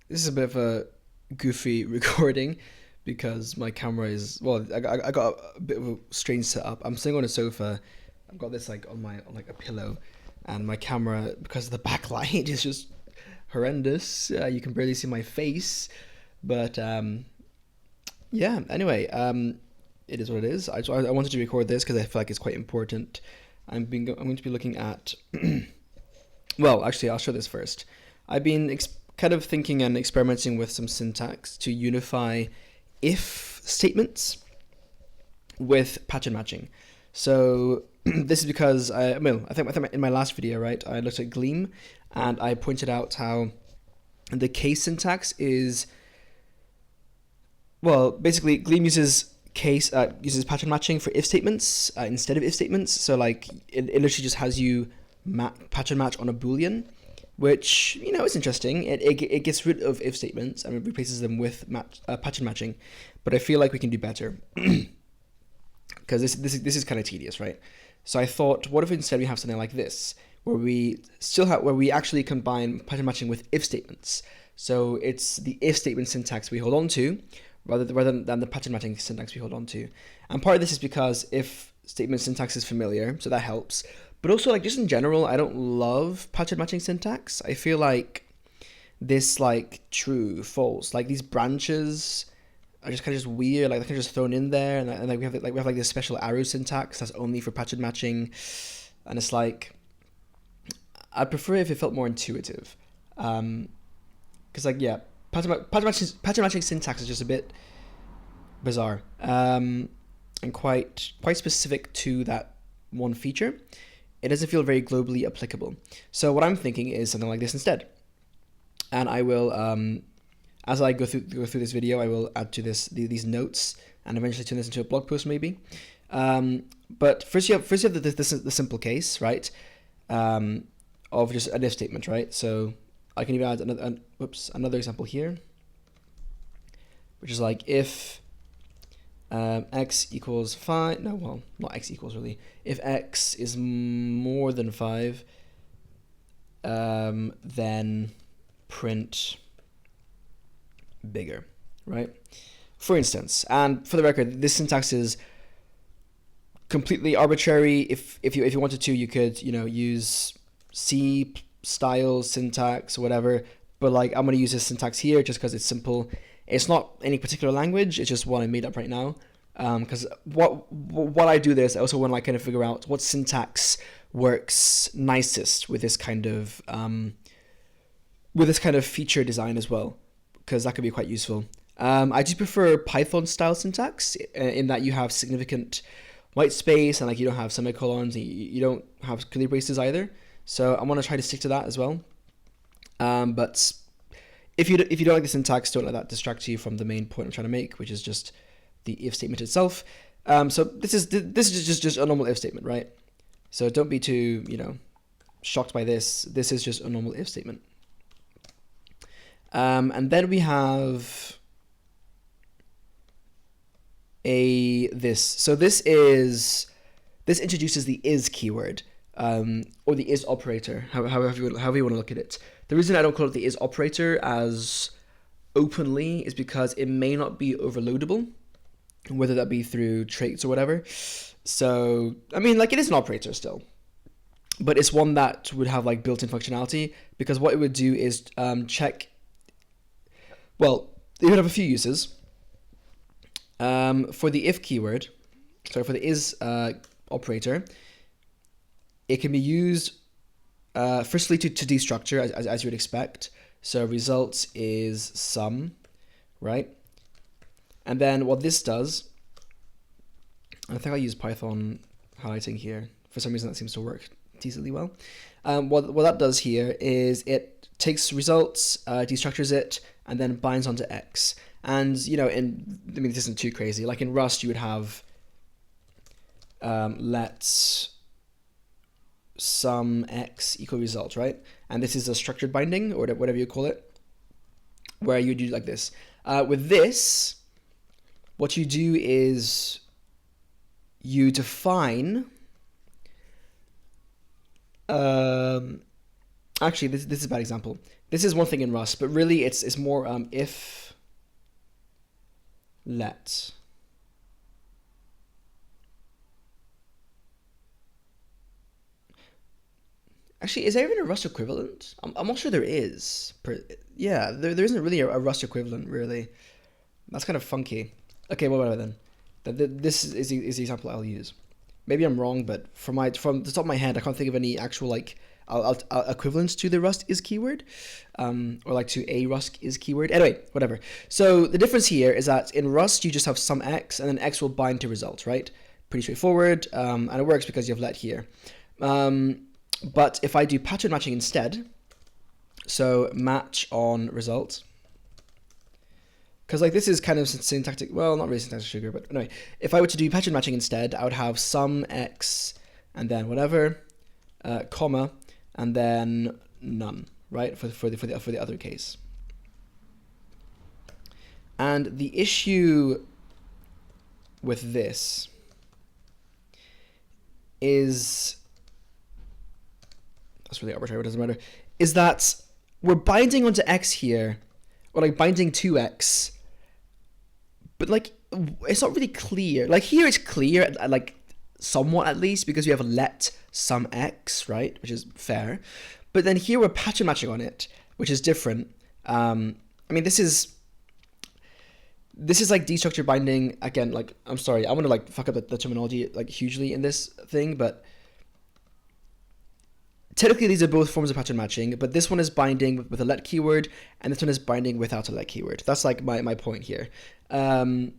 This is a bit of a goofy recording because my camera is well. I got a bit of a strange setup. I'm sitting on a sofa. I've got this like on like a pillow, and my camera, because of the backlight, is just horrendous. You can barely see my face, but yeah. Anyway, it is what it is. I wanted to record this because I feel like it's quite important. I'm going to be looking at. Well, actually, I'll show this first. I've been kind of thinking and experimenting with some syntax to unify if statements with pattern matching. So this is because I think in my last video, right, I looked at Gleam and I pointed out how the case syntax is, well, basically Gleam uses uses pattern matching for if statements instead of if statements. So like it literally just has you pattern match on a boolean, which is interesting. It gets rid of if statements and replaces them with pattern matching, but I feel like we can do better because this is kind of tedious, right? So I thought, what if instead we have something like this, where we actually combine pattern matching with if statements. So it's the if statement syntax we hold on to, rather than the pattern matching syntax we hold on to. And part of this is because if statement syntax is familiar, so that helps. But also, like, just in general, I don't love pattern matching syntax. I feel like this, like, true, false, like these branches are just kind of just weird. Like they're kind of just thrown in there, and like we have this special arrow syntax that's only for pattern matching, and it's like I'd prefer if it felt more intuitive, because like yeah, pattern matching syntax is just a bit bizarre, and quite specific to that one feature. It doesn't feel very globally applicable. So what I'm thinking is something like this instead, and I will as I go through this video, I will add to these notes and eventually turn this into a blog post maybe. But first you have the simple case, right? Of just an if statement, right? So I can even add another example here, which is like if x equals 5. No, well, not x equals really. If x is more than 5, then print bigger, right? For instance, and for the record, this syntax is completely arbitrary. If you wanted to, you could use C style syntax or whatever. But like I'm gonna use this syntax here just because it's simple. It's not any particular language. It's just what I made up right now. Because what I do this, I also want to like kind of figure out what syntax works nicest with this kind of feature design as well, because that could be quite useful. I do prefer Python style syntax in that you have significant white space and like you don't have semicolons, and you don't have curly braces either. So I'm gonna try to stick to that as well. But if you don't like the syntax, don't let that distract you from the main point I'm trying to make, which is just the if statement itself. So this is just a normal if statement, right? So don't be too shocked by this. This is just a normal if statement. And then we have this. So this introduces the is keyword, or the is operator, however you want to look at it. The reason I don't call it the is operator as openly is because it may not be overloadable, whether that be through traits or whatever. So I mean, like, it is an operator still, but it's one that would have like built-in functionality, because what it would do is check. Well, it would have a few uses. For the if keyword, for the is operator, it can be used firstly to destructure as you would expect. So results is sum, right? And then what this does, I think I use Python highlighting here. For some reason that seems to work decently well. What that does here is it takes results, destructures it, and then binds onto X. And this isn't too crazy. Like in Rust, you would have let sum X equal result, right? And this is a structured binding, or whatever you call it, where you do like this. With this, what you do is you define Actually, this is a bad example. This is one thing in Rust, but really it's more if let. Actually, is there even a Rust equivalent? I'm not sure there is. Yeah, there isn't really a Rust equivalent, really. That's kind of funky. Okay, well, whatever then. This is the example I'll use. Maybe I'm wrong, but from the top of my head, I can't think of any actual like equivalents to the Rust is keyword, or like to a Rust is keyword. Anyway, whatever. So the difference here is that in Rust you just have some x, and then x will bind to result, right? Pretty straightforward, and it works because you have let here. But if I do pattern matching instead, so match on result, because like this is kind of syntactic, well, not really syntactic sugar, but anyway, if I were to do pattern matching instead, I would have some x and then whatever, comma, and then none, right, for the other case. And the issue with this is, that's really arbitrary, it doesn't matter, is that we're binding onto x here, or like binding to x, but like it's not really clear. Like here it's clear, like somewhat at least, because we have let some x, right, which is fair. But then here we're pattern matching on it, which is different. I mean, this is like destructured binding again. Like, I'm sorry, I want to like fuck up the terminology like hugely in this thing, but technically these are both forms of pattern matching, but this one is binding with a let keyword, and this one is binding without a let keyword. That's like my point here. And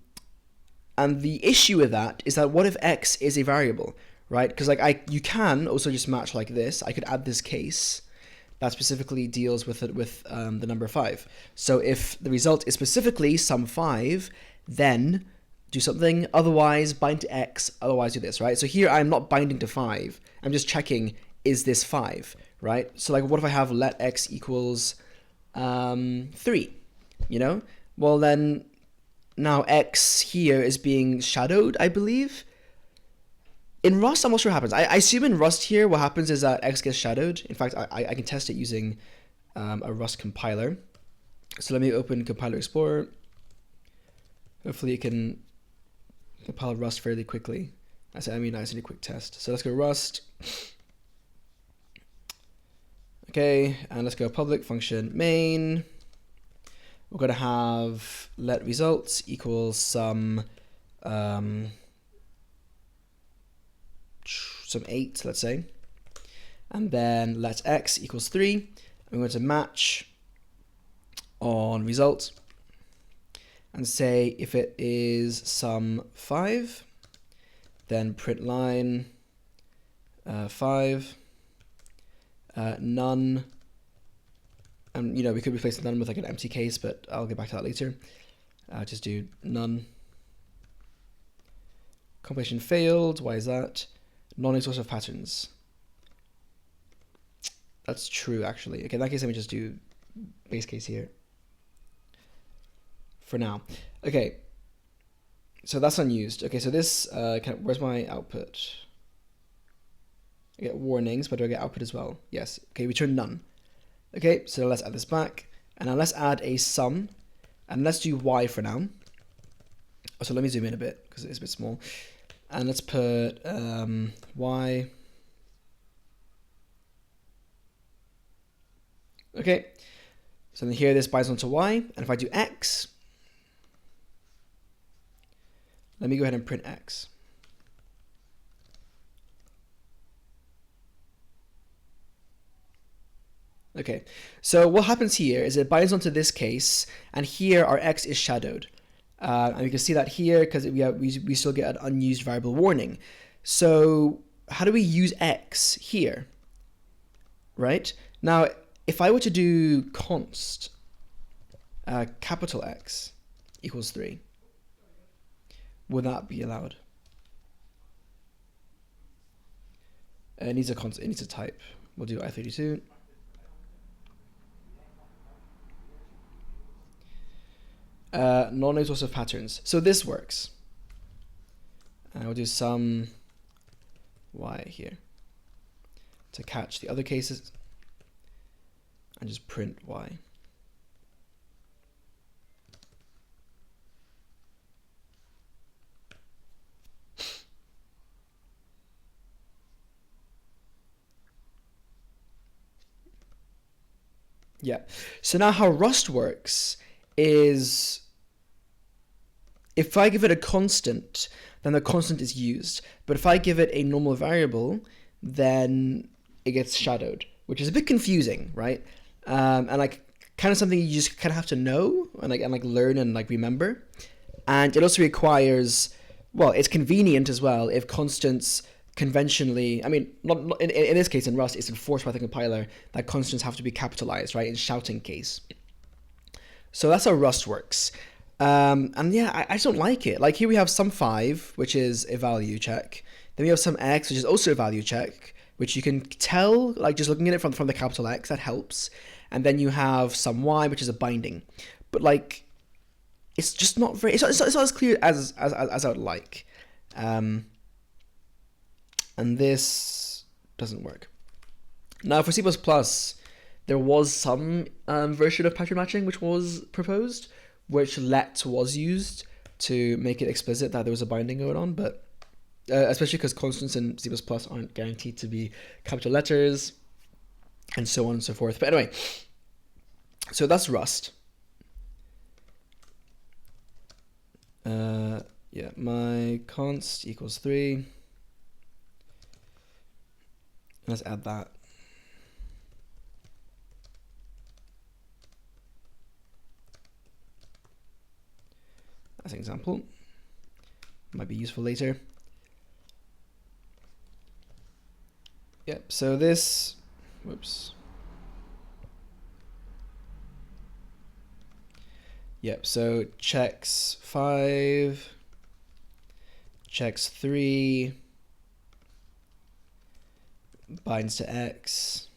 the issue with that is that what if x is a variable, right? Because like you can also just match like this. I could add this case that specifically deals with the number 5. So if the result is specifically sum 5, then do something, otherwise bind to x, otherwise do this, right? So here I'm not binding to 5. I'm just checking, is this 5, right? So like, what if I have let x equals 3, you know? Well then, now x here is being shadowed, I believe. In Rust, I'm not sure what happens. I assume in Rust here, what happens is that x gets shadowed. In fact, I can test it using a Rust compiler. So let me open Compiler Explorer. Hopefully it can compile Rust fairly quickly. I mean, nice and a quick test. So let's go Rust. Okay, and let's go public function main. We're going to have let results equals some 8, let's say, and then let x equals 3. I'm going to match on result and say if it is sum 5, then print line 5, none. And you know, we could replace none with like an empty case, but I'll get back to that later. Just do none. Compilation failed. Why is that? Non-exhaustive patterns. That's true, actually. Okay, in that case, let me just do base case here for now. Okay, so that's unused. Okay, so this, where's my output? I get warnings, but do I get output as well? Yes. Okay, return none. Okay, so let's add this back, and now let's add a sum, and let's do y for now. So let me zoom in a bit because it's a bit small, and let's put y. Okay, so then here this binds onto y, and if I do x, let me go ahead and print x. Okay, so what happens here is it binds onto this case, and here our x is shadowed. And you can see that here because we still get an unused variable warning. So how do we use x here? Right? Now, if I were to do const capital X equals 3, would that be allowed? It needs a const, it needs a type. We'll do I32. Non-exhaustive patterns. So this works. And I'll do some y here to catch the other cases. and just print y. Yeah. So now how Rust works is if I give it a constant, then the constant is used. But if I give it a normal variable, then it gets shadowed, which is a bit confusing, right? And like kind of something you just kind of have to know and like learn and like remember. And it also requires, well, it's convenient as well if constants conventionally, I mean, not in this case in Rust, it's enforced by the compiler that constants have to be capitalized, right? In shouting case. So that's how Rust works. And yeah, I just don't like it. Like here we have sum5, which is a value check. Then we have some x, which is also a value check, which you can tell, like just looking at it from the capital X, that helps. And then you have some y, which is a binding. But like, it's just not very, it's not as clear as I would like. And this doesn't work. Now for C++, there was some version of pattern matching which was proposed, which let was used to make it explicit that there was a binding going on, but especially because constants in C++ aren't guaranteed to be capital letters, and so on and so forth. But anyway, so that's Rust. Yeah, my const equals 3. Let's add that. As an example, might be useful later. Yep, so this, whoops. Yep, so checks 5, checks 3, binds to x,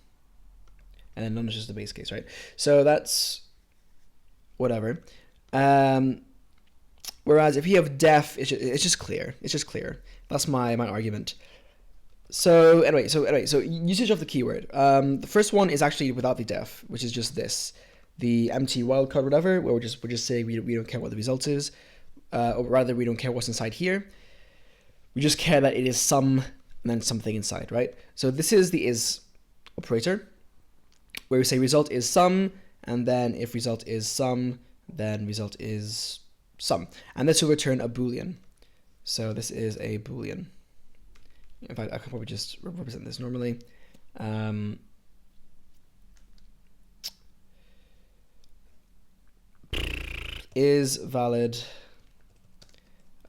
and then none is just the base case, right? So that's whatever. Whereas if you have def, it's just clear. It's just clear. That's my argument. So anyway, so usage of the keyword. The first one is actually without the def, which is just this, the empty wildcard, whatever, where we're just saying we don't care what the result is, or rather we don't care what's inside here. We just care that it is some and then something inside, right? So this is the is operator, where we say result is some, and then if result is some, then result is some, and this will return a boolean. So this is a boolean. In fact, I could probably just represent this normally. Is valid,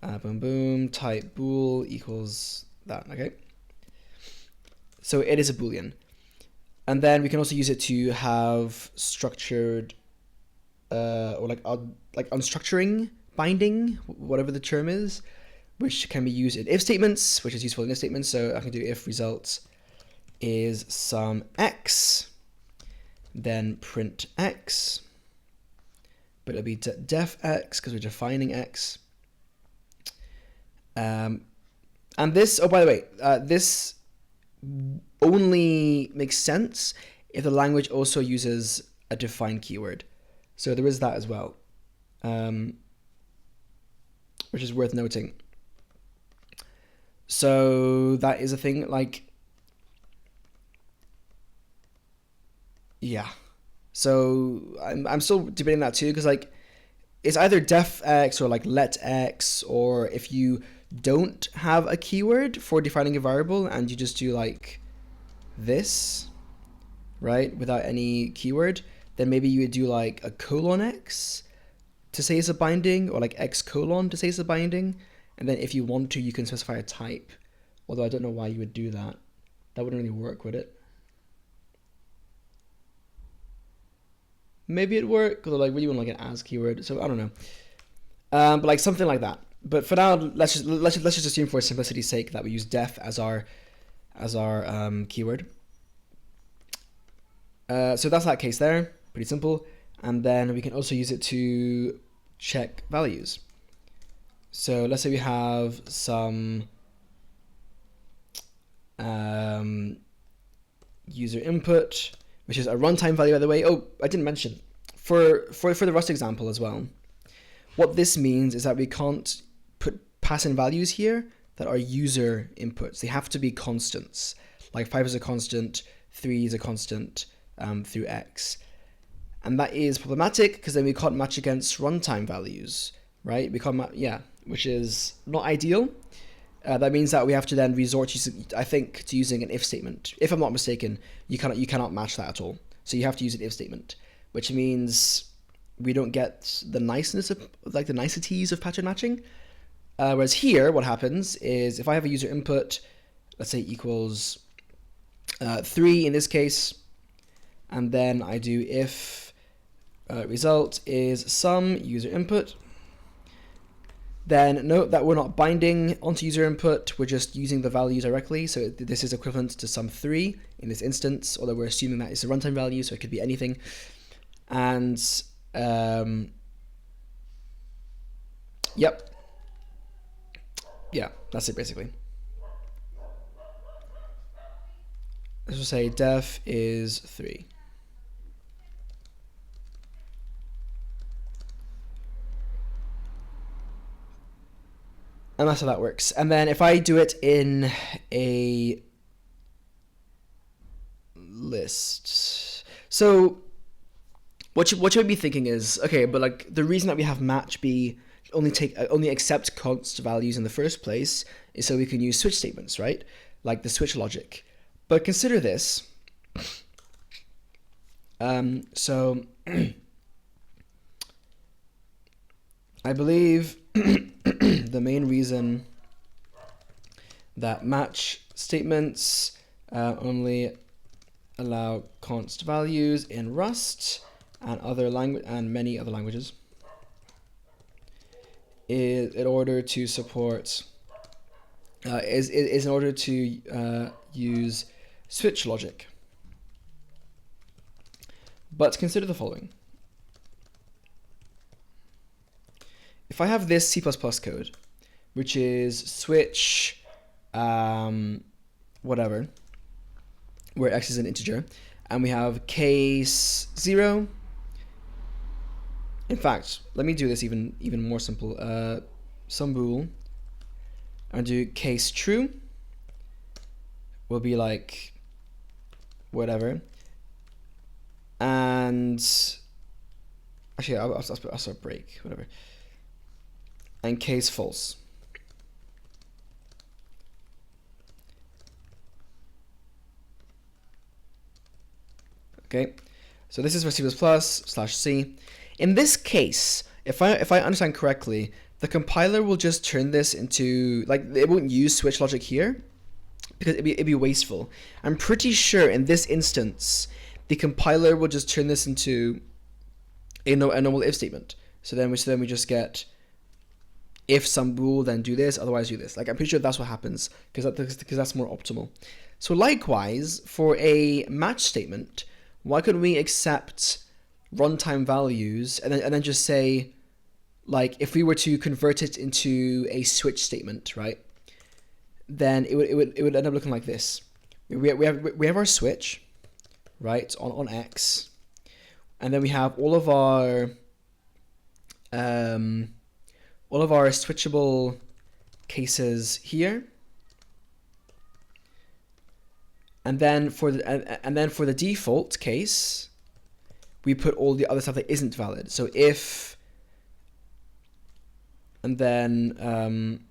boom boom, type bool equals that, okay? So it is a boolean. And then we can also use it to have structured, or like unstructuring binding, whatever the term is, which can be used in if statements, which is useful in if statements. So I can do if result is some x, then print x, but it'll be def x because we're defining x. And this, oh, by the way, this only makes sense if the language also uses a defined keyword. So there is that as well, which is worth noting. So that is a thing, like, yeah. So I'm still debating that too, because like it's either def x or like let x, or if you don't have a keyword for defining a variable and you just do like this, right, without any keyword, then maybe you would do like a colon x to say it's a binding, or like x colon to say it's a binding. And then if you want to, you can specify a type. Although I don't know why you would do that. That wouldn't really work, would it? Maybe it'd work, because I like really want like an as keyword. So I don't know. But like something like that. But for now, let's just assume for simplicity's sake that we use def as our keyword. So that's that case there. Pretty simple. And then we can also use it to check values. So let's say we have some user input, which is a runtime value, by the way. Oh, I didn't mention. For the Rust example as well, what this means is that we can't pass in values here that are user inputs. They have to be constants. Like 5 is a constant, 3 is a constant through x. And that is problematic because then we can't match against runtime values, right? We can't which is not ideal. That means that we have to then resort to using an if statement. If I'm not mistaken, you cannot match that at all. So you have to use an if statement, which means we don't get the niceties of pattern matching. Whereas here, what happens is if I have a user input, let's say equals 3 in this case, and then I do if result is some user input, then note that we're not binding onto user input, we're just using the value directly. So this is equivalent to some 3 in this instance, although we're assuming that it's a runtime value, so it could be anything. And yep. Yeah, that's it basically. Let's just say def is 3. And that's how that works. And then if I do it in a list, so what you would be thinking is, okay, but like the reason that we have match be only accept const values in the first place is so we can use switch statements, right? Like the switch logic. But consider this. So I believe the main reason that match statements only allow const values in Rust and many other languages is in order to support is in order to use switch logic. But consider the following. If I have this C++ code, which is switch whatever, where x is an integer, and we have case 0. In fact, let me do this even more simple. Some bool, and do case true will be like whatever, and actually I'll start break whatever, and case false. Okay, so this is for C++/C. In this case, if I understand correctly, the compiler will just turn this into, like, it won't use switch logic here because it'd be wasteful. I'm pretty sure in this instance, the compiler will just turn this into a normal if statement. So then we just get if some bool, then do this, otherwise do this. Like, I'm pretty sure that's what happens because that's more optimal. So likewise, for a match statement, why couldn't we accept runtime values and then just say, like, if we were to convert it into a switch statement, right? Then it would end up looking like this. We have our switch, right, on X, and then we have all of our switchable cases here, and then for the default case, we put all the other stuff that isn't valid. So if, and then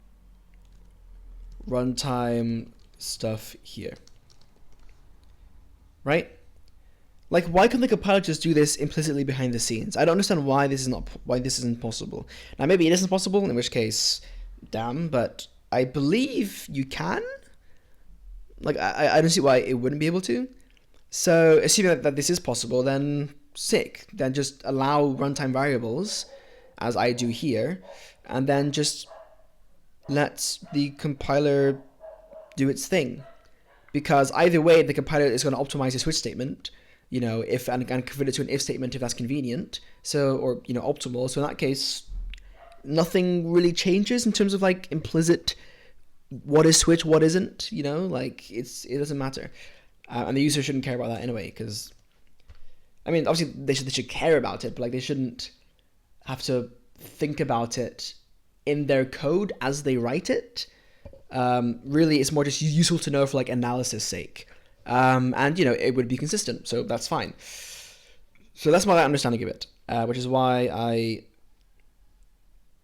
runtime stuff here, right? Like, why couldn't the compiler just do this implicitly behind the scenes? I don't understand why this isn't possible. Now maybe it isn't possible, in which case, damn. But I believe you can. Like, I don't see why it wouldn't be able to. So assuming that this is possible, then sick. Then just allow runtime variables, as I do here, and then just let the compiler do its thing. Because either way, the compiler is going to optimize the switch statement, and convert it to an if statement if that's convenient. So, or optimal. So in that case, nothing really changes in terms of like implicit what is switch, what isn't. Like it doesn't matter, and the user shouldn't care about that anyway, because I mean, obviously they should care about it, but like they shouldn't have to think about it in their code as they write it. Really, it's more just useful to know for like analysis sake. And it would be consistent, so that's fine. So that's my understanding of it, which is why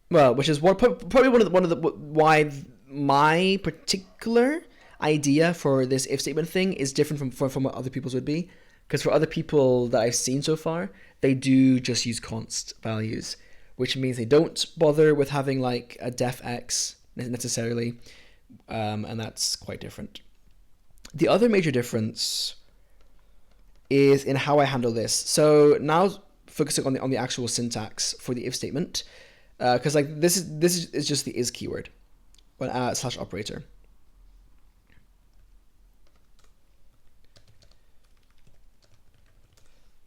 probably one of the why my particular idea for this if statement thing is different from what other people's would be. Because for other people that I've seen so far, they do just use const values, which means they don't bother with having like a def x necessarily, and that's quite different. The other major difference is in how I handle this. So now focusing on the actual syntax for the if statement, because like this is just the is keyword, / operator.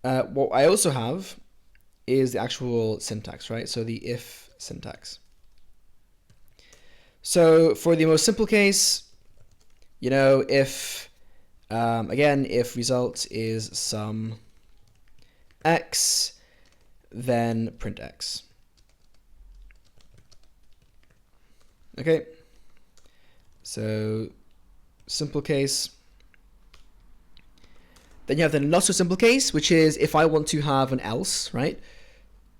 What I also have is the actual syntax, right? So the if syntax. So for the most simple case, if again, if result is some x, then print x. Okay. So simple case. Then you have the not so simple case, which is if I want to have an else, right?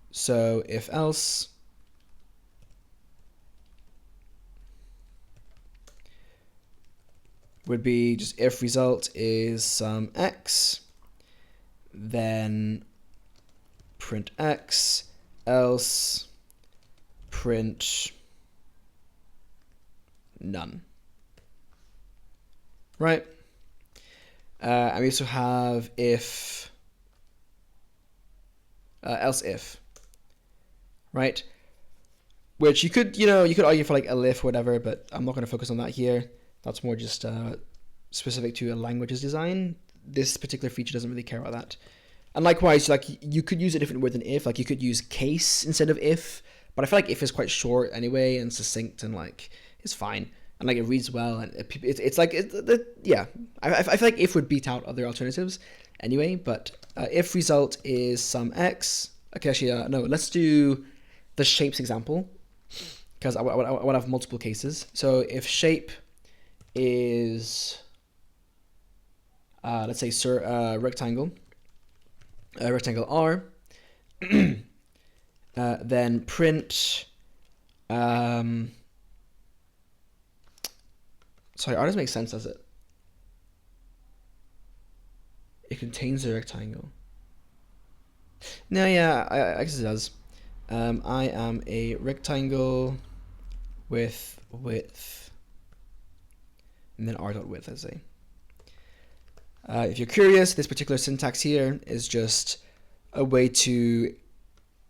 So if else would be just if result is some x, then print x, else print none. Right? And we also have if, else if, right? Which you could argue for like elif or whatever, but I'm not going to focus on that here. That's more just specific to a language's design. This particular feature doesn't really care about that. And likewise, like you could use a different word than if, like you could use case instead of if, but I feel like if is quite short anyway and succinct and like it's fine. And like it reads well, and it's like yeah. I feel like if would beat out other alternatives anyway. But if result is some x. Okay, actually, no. Let's do the shapes example because I want to have multiple cases. So if shape is let's say rectangle R, then print. Sorry, R doesn't make sense, does it? It contains a rectangle. No, yeah, I guess it does. I am a rectangle with width, and then r.width, let's say. If you're curious, this particular syntax here is just a way to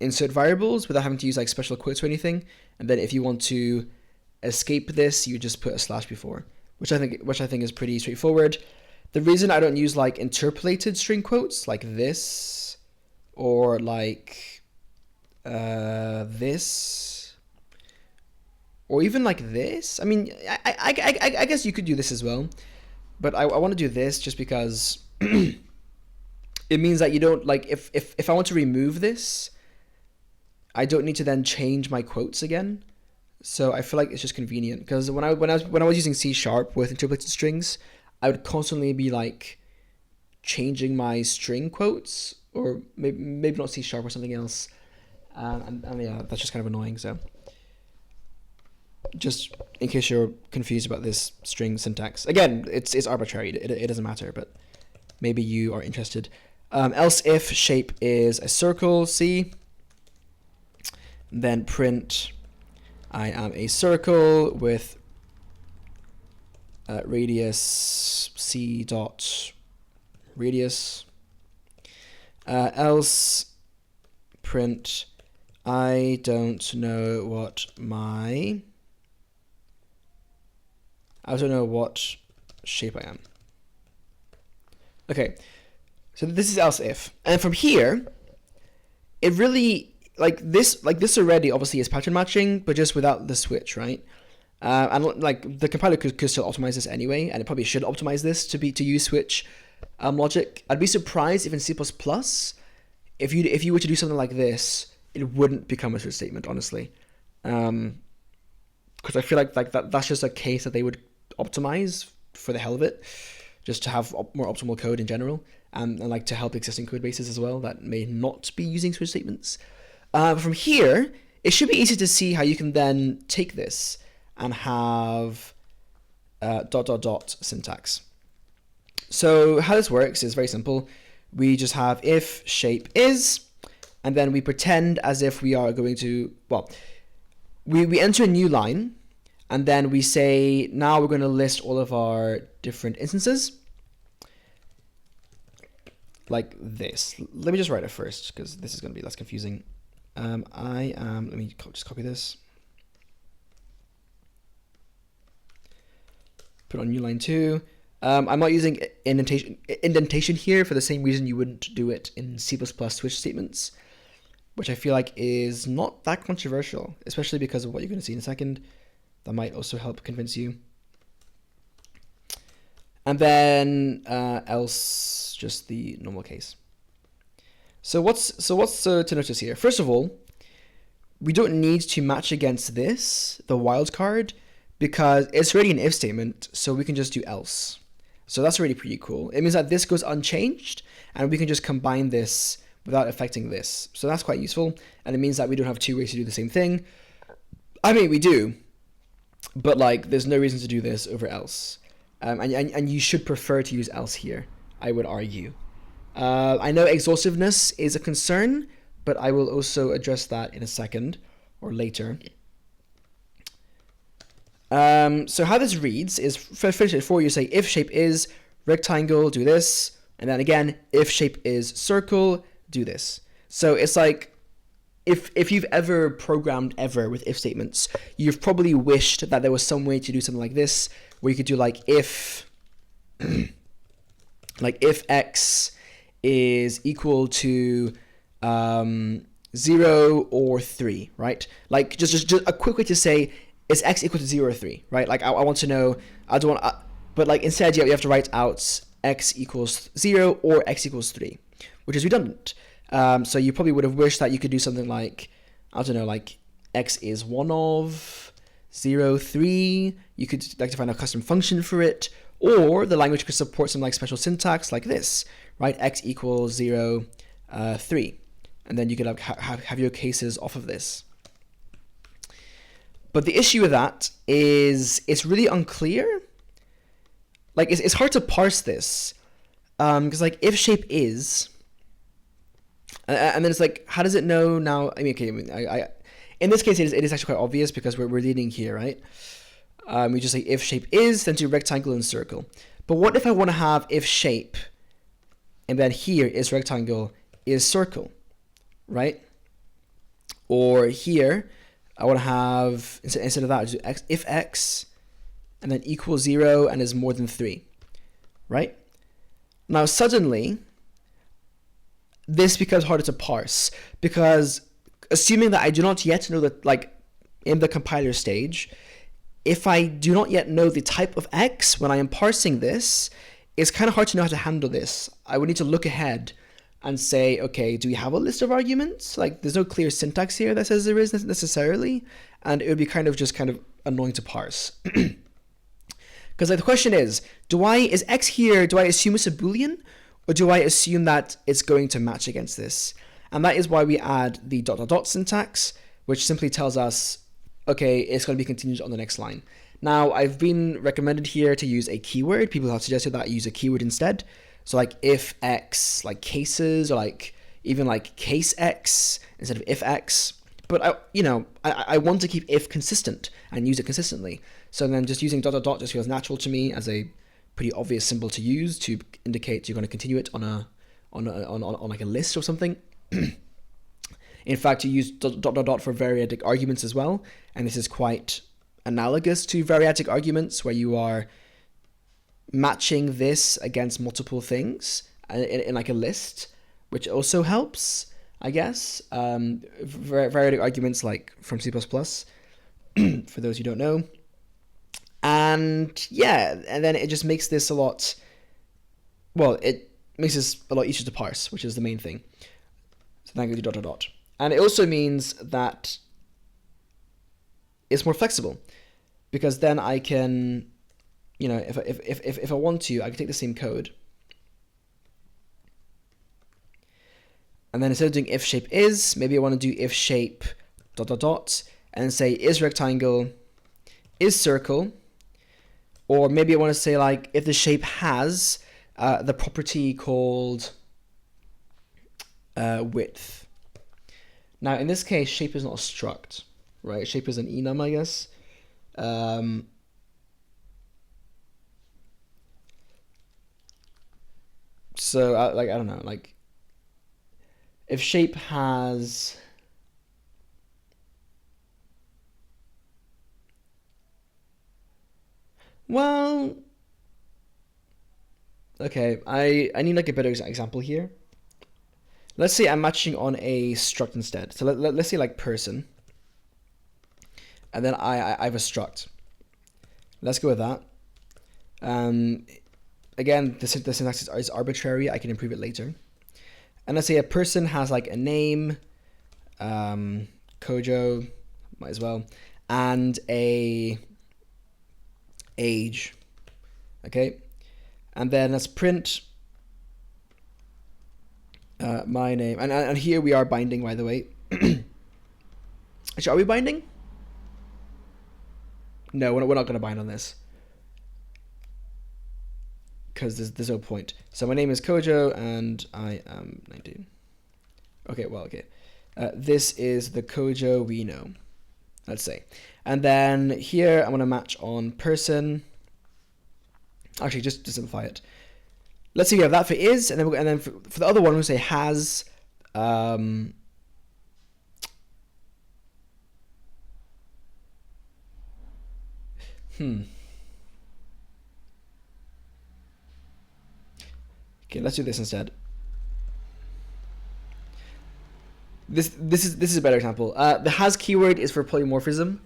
insert variables without having to use like special quotes or anything. And then if you want to escape this, you just put a slash before. Which I think is pretty straightforward. The reason I don't use like interpolated string quotes like this or like this or even like this. I mean, I guess you could do this as well, but I want to do this just because it means that you don't like if I want to remove this, I don't need to then change my quotes again. So I feel like it's just convenient because when I was using C# with interpolated strings, I would constantly be like changing my string quotes, or maybe not C# or something else, and yeah, that's just kind of annoying. So just in case you're confused about this string syntax, again, it's arbitrary. It doesn't matter, but maybe you are interested. Else if shape is a circle C, then print. I am a circle with radius c dot radius. Else print I don't know what shape I am. Okay, so this is else if, and from here, it really. Like this already obviously is pattern matching, but just without the switch, right? And like the compiler could still optimize this anyway, and it probably should optimize this to use switch. logic. I'd be surprised if in C++, if you were to do something like this, it wouldn't become a switch statement, honestly. Because I feel like that's just a case that they would optimize for the hell of it, just to have more optimal code in general, and like to help existing code bases as well that may not be using switch statements. From here, it should be easy to see how you can then take this and have dot dot dot syntax. So how this works is very simple. We just have if shape is, and then we pretend as if we are going to, well, we enter a new line, and then we say, now we're going to list all of our different instances, like this. Let me just write it first, because this is going to be less confusing. Let me just copy this. Put on new line 2. I'm not using indentation here for the same reason you wouldn't do it in C++ switch statements, which I feel like is not that controversial, especially because of what you're going to see in a second. That might also help convince you. And then else, just the normal case. So what's to notice here? First of all, we don't need to match against this, the wildcard, because it's already an if statement, so we can just do else. So that's already pretty cool. It means that this goes unchanged, and we can just combine this without affecting this. So that's quite useful, and it means that we don't have two ways to do the same thing. I mean, we do, but like, there's no reason to do this over else. And you should prefer to use else here, I would argue. I know exhaustiveness is a concern, but I will also address that in a second or later. So how this reads is, finish it for you, say if shape is rectangle, do this, and then again, if shape is circle, do this. So it's like, if you've ever programmed ever with if statements, you've probably wished that there was some way to do something like this, where you could do like if, like if x is equal to 0 or 3, right? Like just a quick way to say, is x equal to 0 or 3, right? Like I want to know, I don't want, but like instead you have to write out x equals 0 or x equals 3, which is redundant. So you probably would have wished that you could do something like, I don't know, like x is 1 of 0, 3. You could like define a custom function for it, or the language could support some like special syntax like this, right? X equals 0, 3, and then you could like have your cases off of this. But the issue with that is it's really unclear. Like it's hard to parse this, because like if shape is, and then it's like, how does it know now? I mean, okay, I in this case it is actually quite obvious because we're leading here, right? We just say if shape is, then do rectangle and circle. But what if I want to have if shape, and then here is rectangle is circle, right? Or here, I want to have, instead of that, do x, if x, and then equals 0 and is more than 3, right? Now suddenly, this becomes harder to parse, because assuming that I do not yet know that, like in the compiler stage, if I do not yet know the type of x when I am parsing this, it's kind of hard to know how to handle this. I would need to look ahead and say, okay, do we have a list of arguments? Like there's no clear syntax here that says there is necessarily, and it would be kind of annoying to parse. Because like the question is x here, do I assume it's a Boolean, or do I assume that it's going to match against this? And that is why we add the dot dot dot syntax, which simply tells us, okay, it's going to be continued on the next line. Now, I've been recommended here to use a keyword. People have suggested that I use a keyword instead. So like if x, like cases, or like even like case x instead of if x. But I want to keep if consistent and use it consistently. So then just using dot dot dot just feels natural to me as a pretty obvious symbol to use to indicate you're going to continue it on like a list or something. In fact, you use dot dot dot for variadic arguments as well, and this is quite analogous to variadic arguments where you are matching this against multiple things in like a list, which also helps, I guess. Variadic arguments like from C++, for those who don't know. And yeah, and then it just makes this a lot, well, it makes this a lot easier to parse, which is the main thing. So then I can do ... And it also means that it's more flexible, because then I can, if I want to, I can take the same code, and then instead of doing if shape is, maybe I want to do if shape ... and say is rectangle, is circle, or maybe I want to say like if the shape has the property called width. Now in this case, shape is not a struct, right? Shape is an enum, I guess. So I don't know, like if shape has well, okay, I need like a better example here. Let's say I'm matching on a struct instead. So let's say like person, and then I have a struct. Let's go with that. Again, the syntax is arbitrary. I can improve it later. And let's say a person has like a name, Kojo, might as well, and a age. Okay, and then let's print my name, and here we are binding, by the way. Actually, are we binding? No, we're not going to bind on this, because there's no point. So my name is Kojo, and I am 19. Okay, well, okay. This is the Kojo we know, let's say. And then here I'm going to match on person. Actually, just to simplify it, let's say we have that for is, and then for the other one, we'll say has. Okay, let's do this instead. This is a better example. The has keyword is for polymorphism.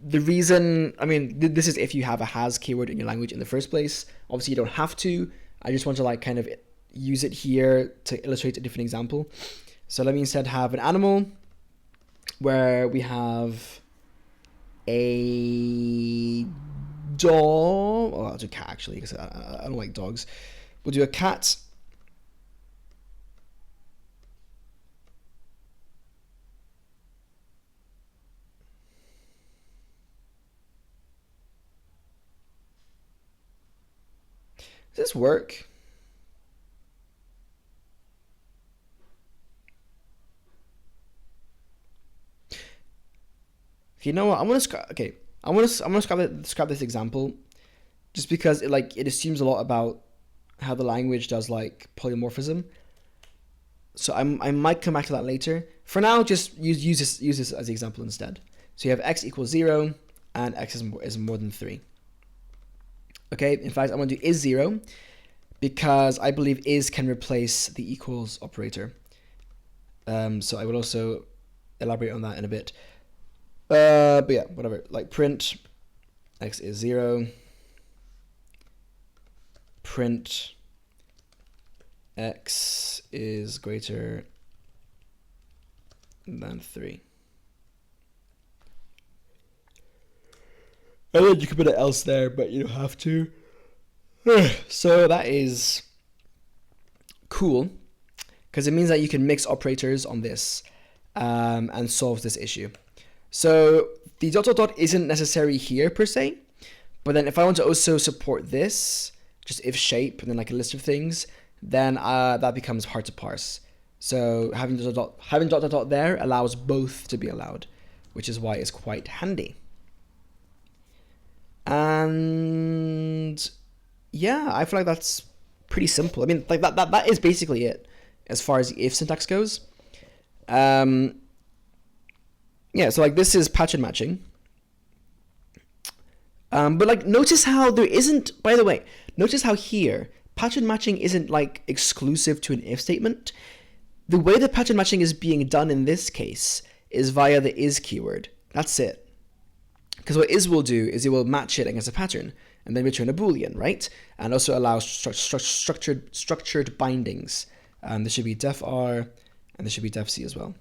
The reason, I mean, this is if you have a has keyword in your language in the first place. Obviously, you don't have to. I just want to like kind of use it here to illustrate a different example. So let me instead have an animal where we have a dog. Oh, I'll do cat actually, because I don't like dogs. We'll do a cat. Does this work? You know what? I'm gonna scrap this example, just because it assumes a lot about how the language does like polymorphism. So I might come back to that later. For now, just use this as the example instead. So you have x equals 0 and x is more than 3. Okay, in fact, I'm going to do is 0 because I believe is can replace the equals operator. So I will also elaborate on that in a bit. But yeah, whatever. Like print x is 0. Print x is greater than 3. And then you can put an else there, but you don't have to. So that is cool, because it means that you can mix operators on this and solve this issue. So the ... isn't necessary here per se, but then if I want to also support this, just if shape and then like a list of things, then that becomes hard to parse. So having ... there allows both to be allowed, which is why it's quite handy. And yeah, I feel like that's pretty simple. I mean, like that is basically it as far as if syntax goes. Yeah, so like this is pattern matching. But like notice how there isn't, by the way, notice how here pattern matching isn't like exclusive to an if statement. The way that pattern matching is being done in this case is via the is keyword. That's it. Because what is will do is it will match it against a pattern. and then return a Boolean, right? And also allows structured bindings. This should be def R, and this should be def C as well.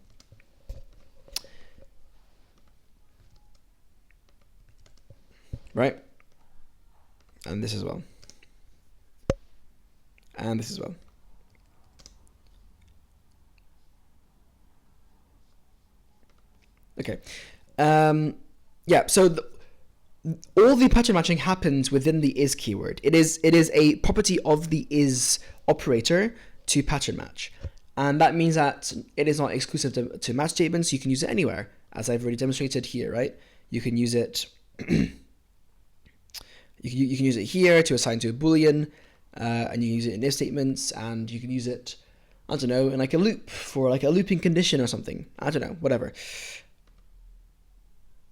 Right? And this as well. And this as well. Okay. Yeah, so all the pattern matching happens within the is keyword. It is a property of the is operator to pattern match. And that means that it is not exclusive to match statements. You can use it anywhere, as I've already demonstrated here, right? You can use it you can use it here to assign to a Boolean, and you can use it in if statements, and you can use it, I don't know, in like a loop for like a looping condition or something. I don't know, whatever.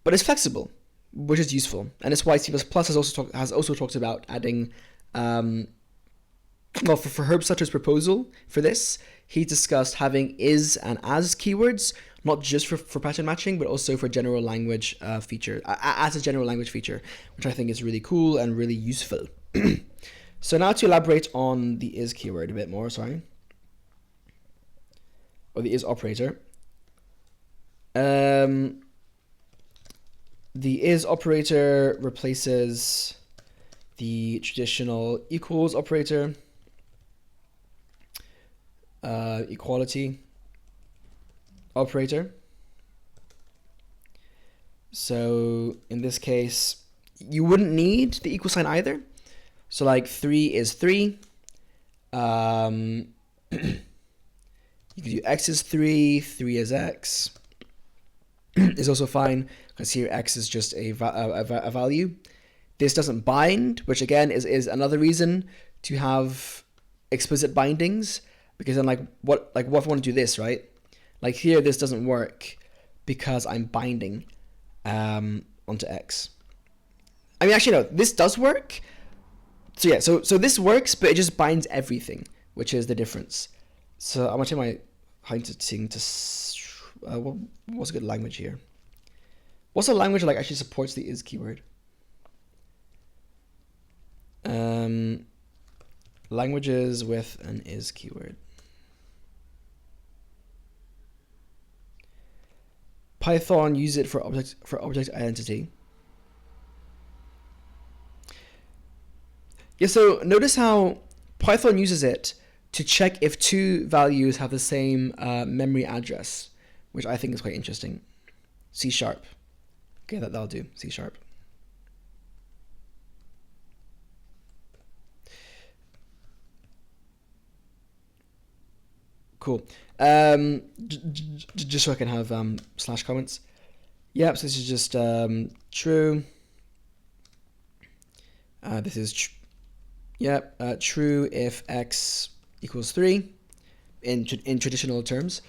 But it's flexible, which is useful, and it's why C++ has also talked about adding, well, for Herb Sutter's proposal for this, he discussed having is and as keywords, not just for pattern matching, but also for general language feature, as a general language feature, which I think is really cool and really useful. So now to elaborate on the is keyword a bit more, or the is operator. The is operator replaces the traditional equals operator, equality operator. So in this case, you wouldn't need the equal sign either. So like 3 is 3. You could do x is 3, 3 is x. Is also fine, because here x is just a value. This doesn't bind, which again is another reason to have explicit bindings, because then what if I want to do this, right? Like here, this doesn't work because I'm binding onto x. I mean, actually, no, this does work. So yeah, so this works, but it just binds everything, which is the difference. So I'm gonna take my hunting to what's a good language here? What's a language that like actually supports the is keyword? Languages with an is keyword. Python use it for object identity. Yeah, so notice how Python uses it to check if two values have the same memory address, which I think is quite interesting. C#. Okay, that'll do. C#. Cool. Just so I can have slash comments. Yep, so this is just true. This is true if x equals 3 in traditional terms.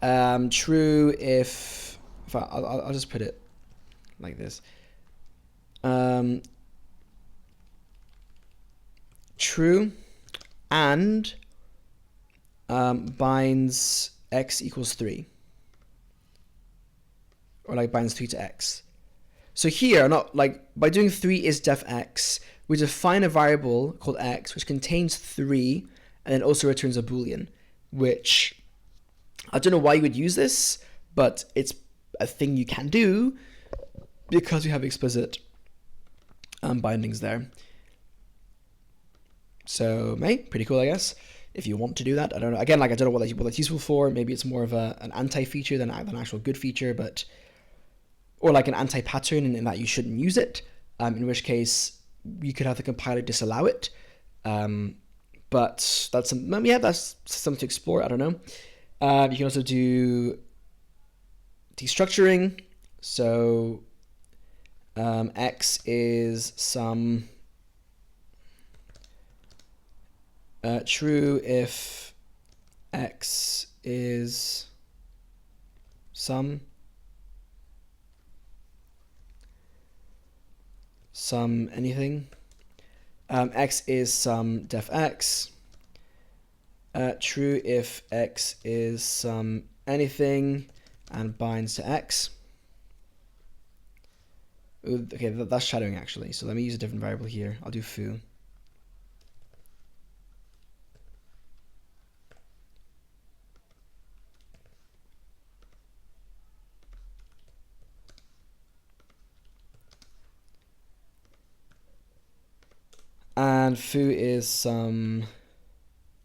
True if I'll just put it like this. True and binds x equals 3, or like binds 3 to x. So here, not like by doing 3 is def x, we define a variable called x which contains 3 and then also returns a Boolean, which I don't know why you would use this, but it's a thing you can do because we have explicit bindings there. So, pretty cool, I guess. If you want to do that, I don't know. Again, like I don't know what that's useful for. Maybe it's more of an anti-feature than an actual good feature, or like an anti-pattern in that you shouldn't use it. In which case, you could have the compiler disallow it. But that's something to explore. I don't know. You can also do destructuring. So x is some true if x is some anything. X is some def x. True if x is some anything and binds to x. Ooh, okay, that's shadowing actually. So let me use a different variable here. I'll do foo. And foo is some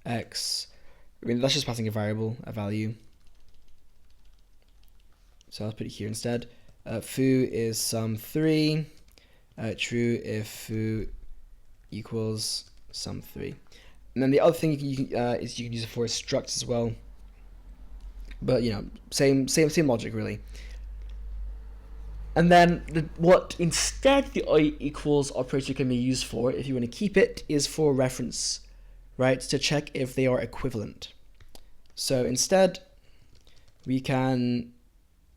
x. I mean, that's just passing a variable, a value. So I'll put it here instead. Foo is some 3. True if foo equals some 3. And then the other thing you can is you can use it for structs as well. But you know, same logic really. And then what instead the I equals operator can be used for, if you want to keep it, is for reference, right? To check if they are equivalent. So instead, we can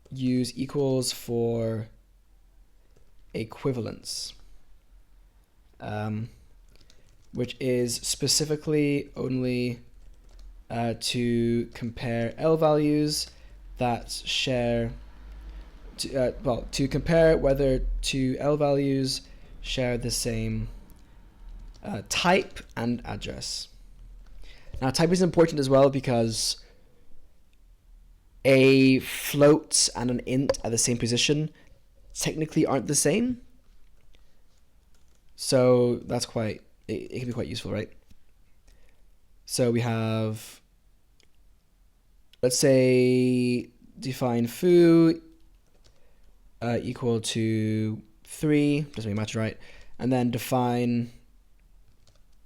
use equals for equivalence, which is specifically only to compare L values that share, to compare whether two L values share the same type and address. Now type is important as well because a float and an int at the same position technically aren't the same. So that's quite, it can be quite useful, right? So we have, let's say, define foo equal to 3, doesn't really matter, right? And then define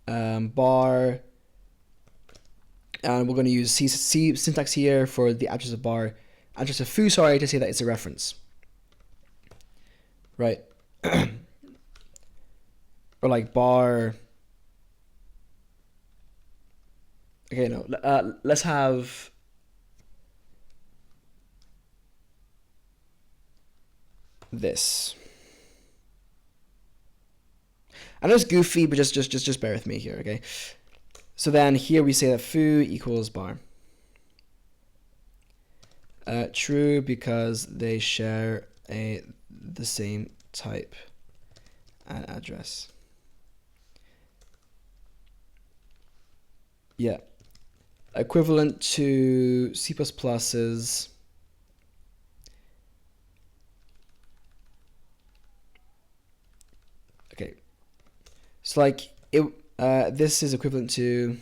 bar, and we're going to use C syntax here for the address of bar, address of foo, sorry, to say that it's a reference, right? Or like bar. Okay, no. Let's have this. I know it's goofy, but just bear with me here, okay? So then here we say that foo equals bar. True because they share the same type and address. Yeah. Equivalent to C++'s okay. So like it this is equivalent to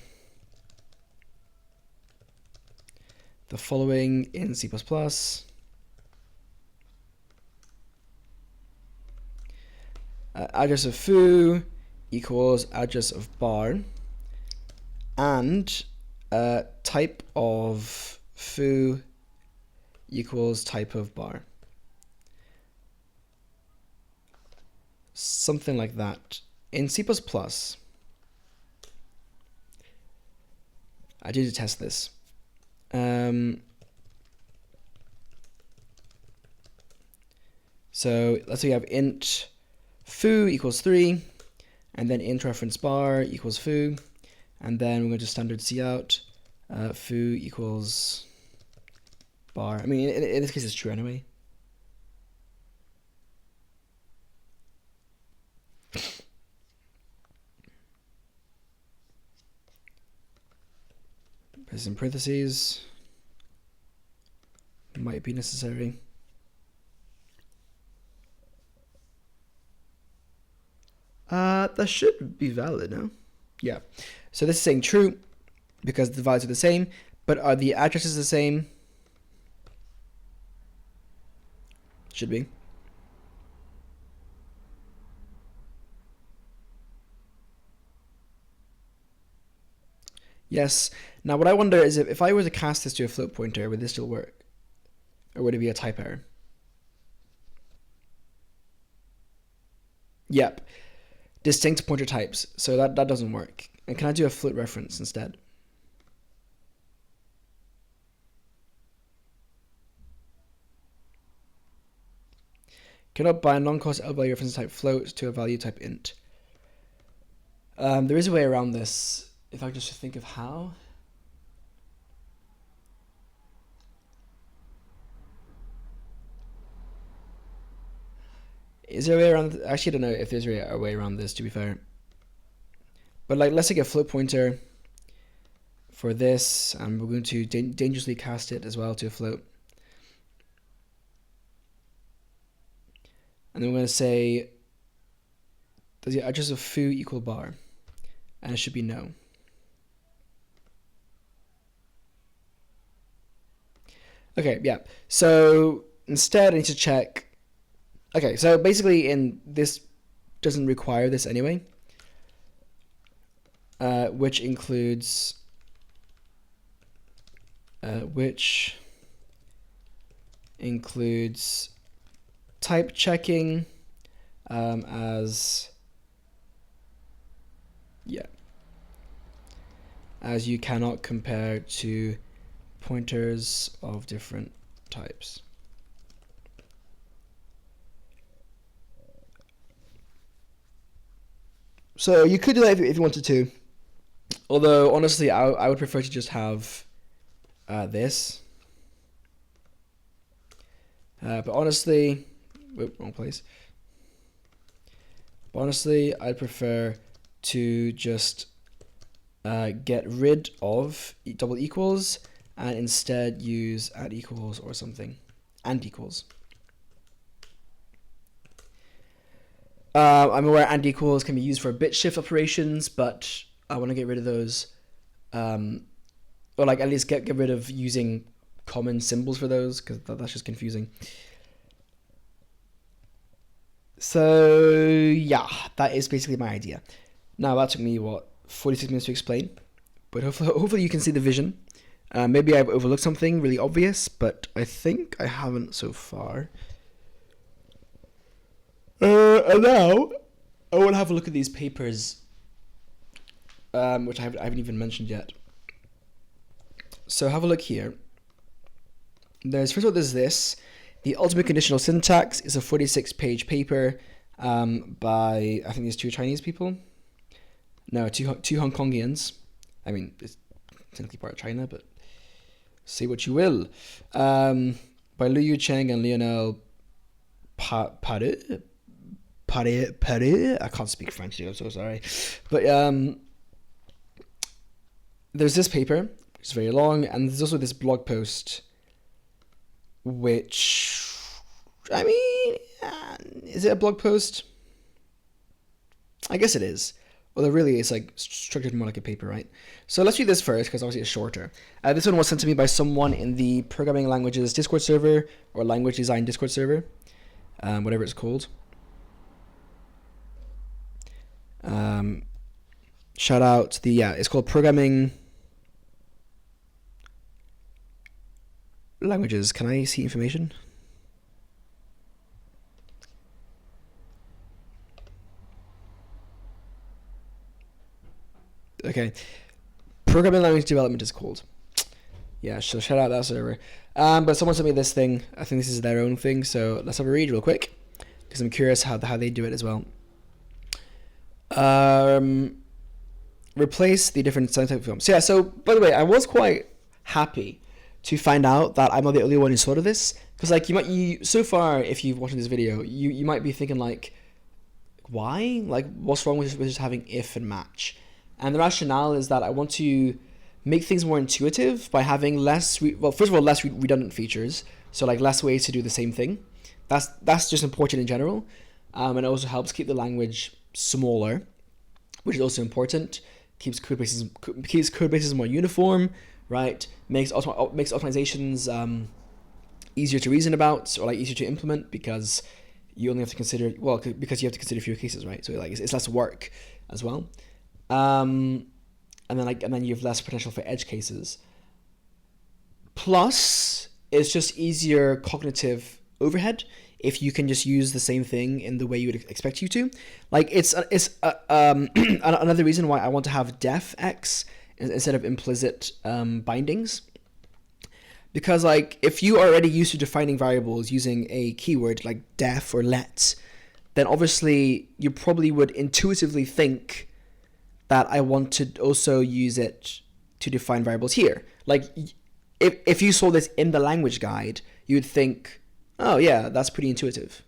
the following in C++. Address of foo equals address of bar, and type of foo equals type of bar. Something like that. In C++, I did test this. So let's say we have int foo equals 3, and then int reference bar equals foo, and then we're going to standard cout foo equals bar. I mean, in this case, it's true anyway. Press in parentheses. Might be necessary. That should be valid, no? Yeah. So this is saying true because the values are the same, but are the addresses the same? Should be. Yes. Now what I wonder is if I were to cast this to a float pointer, would this still work? Or would it be a type error? Yep. Distinct pointer types. So that doesn't work. And can I do a float reference instead? Cannot bind non-cost L value reference type float to a value type int. There is a way around this. If I just think of how. Is there a way around? Actually, I don't know if there's a way around this, to be fair. But like, let's take a float pointer for this, and we're going to dangerously cast it as well to a float. And then we're going to say, does the address of foo equal bar? And it should be no. Okay, yeah. So instead, I need to check. Okay, so basically, this doesn't require this anyway, which includes type checking as you cannot compare to pointers of different types. So you could do that if you wanted to, although honestly I would prefer to just have this. But honestly, wrong place. But honestly, I'd prefer to just get rid of double equals and instead use @ equals or something, and equals. I'm aware and equals can be used for bit shift operations, but I want to get rid of those, or like at least get rid of using common symbols for those, because that's just confusing. So yeah, that is basically my idea. Now that took me 46 minutes to explain, but hopefully you can see the vision. Maybe I've overlooked something really obvious, but I think I haven't so far. And now I want to have a look at these papers, which I haven't even mentioned yet. So have a look here. First of all, there's this. The Ultimate Conditional Syntax is a 46-page paper by, I think there's 2 Chinese people. No, two Hong Kongians. I mean, it's technically part of China, but say what you will. By Liu Yu Cheng and Lionel Pare. I can't speak French, I'm so sorry. But there's this paper, which is very long, and there's also this blog post, which, I mean, is it a blog post? I guess it is. Although really it's like structured more like a paper, right? So let's read this first, because obviously it's shorter. This one was sent to me by someone in the Programming Languages Discord server, or Language Design Discord server, whatever it's called. Shout out to it's called Programming Languages. Can I see information? Okay. Programming Language Development is called. Yeah, so shout out that server. But someone sent me this thing. I think this is their own thing, so let's have a read real quick, because I'm curious how they do it as well. Replace the different scientific films. So yeah, so by the way, I was quite happy to find out that I'm not the only one who thought of this, because like so far, if you've watched this video, you might be thinking like, why? Like, what's wrong with just having if and match? And the rationale is that I want to make things more intuitive by having less redundant features, so like less ways to do the same thing. That's just important in general, and it also helps keep the language smaller, which is also important. Keeps code bases more uniform, right? Makes optimizations easier to reason about, or like easier to implement, because you only have to consider because you have to consider fewer cases, right? So like it's less work as well. And then you have less potential for edge cases. Plus, it's just easier cognitive overhead if you can just use the same thing in the way you would expect you to. Like it's another reason why I want to have def x instead of implicit bindings. Because like if you are already used to defining variables using a keyword like def or let, then obviously you probably would intuitively think that I want to also use it to define variables here. Like if you saw this in the language guide, you would think, oh yeah, that's pretty intuitive.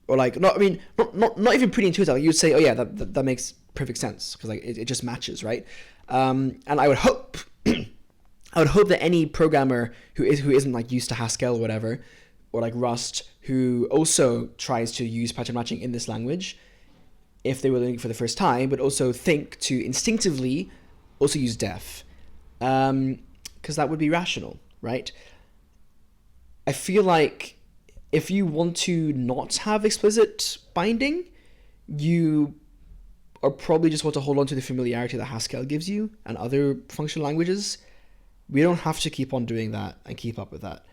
or like not. I mean, not even pretty intuitive. Like you'd say, oh yeah, that makes perfect sense because like it just matches, right? And I would hope, I would hope that any programmer who isn't like used to Haskell or whatever, or like Rust, who also tries to use pattern matching in this language, if they were learning it for the first time, but also think to instinctively also use def, because that would be rational, right? I feel like if you want to not have explicit binding, you or probably just want to hold on to the familiarity that Haskell gives you and other functional languages. We don't have to keep on doing that and keep up with that.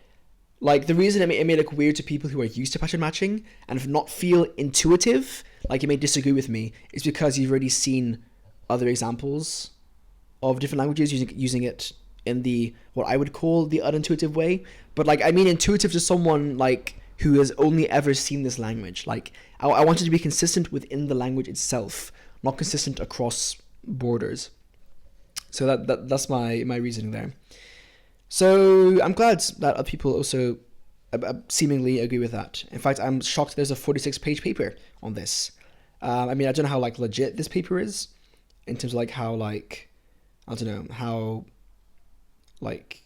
Like the reason it may look weird to people who are used to pattern matching and not feel intuitive, like you may disagree with me, is because you've already seen other examples of different languages using it in the what I would call the unintuitive way. But like I mean intuitive to someone like who has only ever seen this language. Like I want it to be consistent within the language itself, not consistent across borders. So that's my reasoning there. So I'm glad that other people also seemingly agree with that. In fact, I'm shocked there's a 46-page paper on this. I mean, I don't know how like legit this paper is in terms of like how like I don't know how like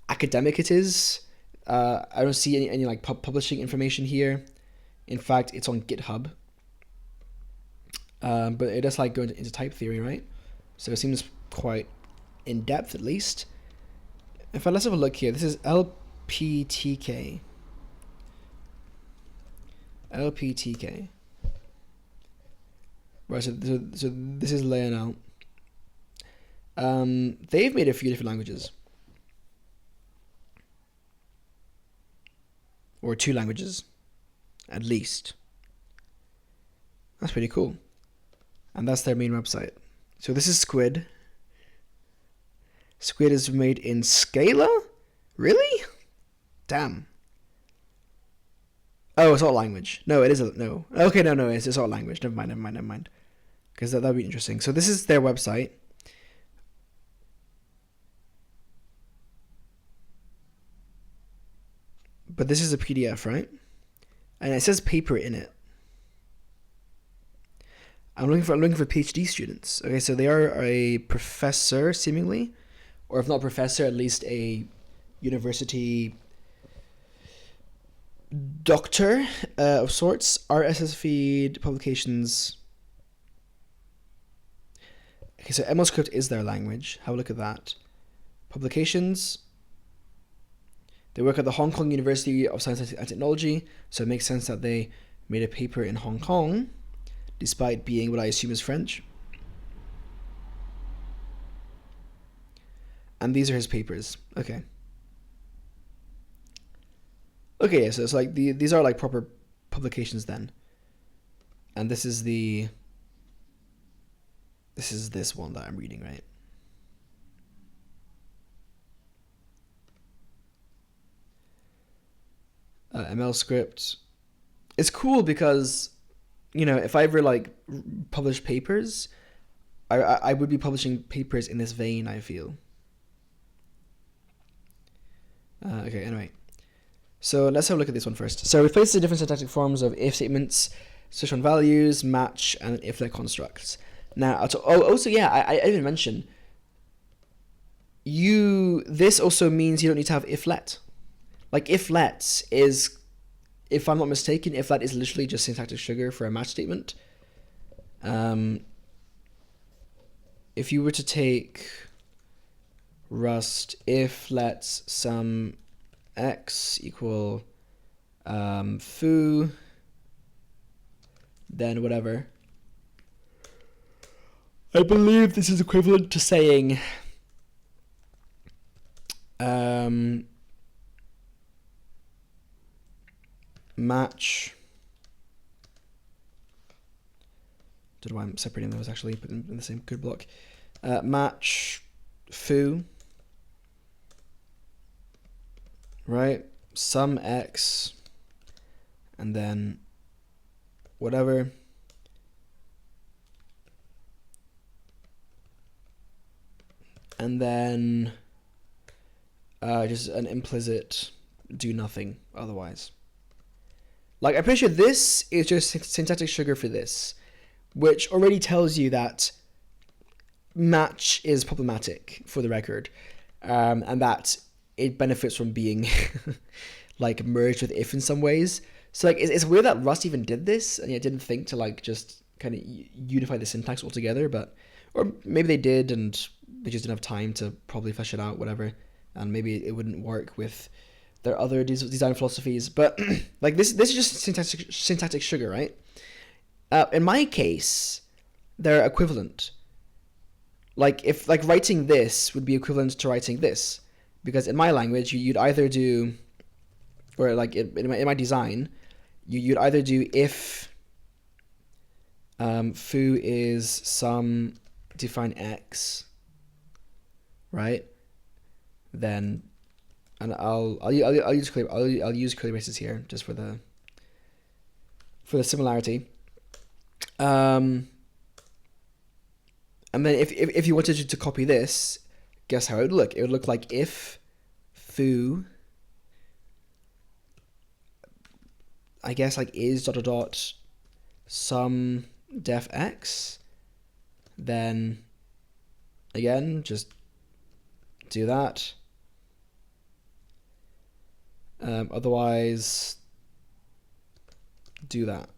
academic it is. I don't see any like publishing information here. In fact, it's on GitHub. But it does like go into type theory, right? So it seems quite in depth at least. In fact, let's have a look here. This is LPTK. LPTK. Right, so this is laying out. They've made a few different languages. Or 2 languages, at least. That's pretty cool. And that's their main website. So this is Squid. Squid is made in Scala? Really? Damn. Oh, it's all language. No, it isn't. No. Okay, no, it's all language. Never mind. Because that would be interesting. So this is their website. But this is a PDF, right? And it says paper in it. I'm looking for PhD students. Okay, so they are a professor, seemingly. Or if not professor, at least a university doctor of sorts. RSS feed, publications. Okay, so MLScript is their language. Have a look at that. Publications. They work at the Hong Kong University of Science and Technology, so it makes sense that they made a paper in Hong Kong, despite being what I assume is French. And these are his papers. Okay. Okay, so it's like these are like proper publications then. And this is this one that I'm reading, right? ML script. It's cool because, you know, if I ever like publish papers, I would be publishing papers in this vein, I feel. Okay, anyway. So let's have a look at this one first. So replace the different syntactic forms of if statements, switch on values, match, and if-let constructs. Now, also, yeah, I didn't mention, this also means you don't need to have if-let. Like if-let is, if I'm not mistaken, if-let is literally just syntactic sugar for a match statement. If you were to take Rust, if let's sum x equal foo, then whatever. I believe this is equivalent to saying match. Don't know why I'm separating those actually, put them in the same code block. Match foo, right? Sum x, and then whatever. And then just an implicit do nothing otherwise. Like, I'm pretty sure this is just syntactic sugar for this, which already tells you that match is problematic, for the record, and that it benefits from being like merged with if in some ways. So like it's weird that Rust even did this and it didn't think to like just kind of unify the syntax altogether, but or maybe they did and they just didn't have time to probably flesh it out, whatever, and maybe it wouldn't work with their other design philosophies. But like this is just syntactic sugar, right? In my case, they're equivalent. Like if like writing this would be equivalent to writing this, because in my language you'd either do, or like in my design, you'd either do if foo is some define x, right? Then, and I'll use curly braces here just for the similarity. And then if you wanted to copy this, guess how it would look? It would look like if foo, I guess like is ... some def x, then again just do that. Otherwise, do that.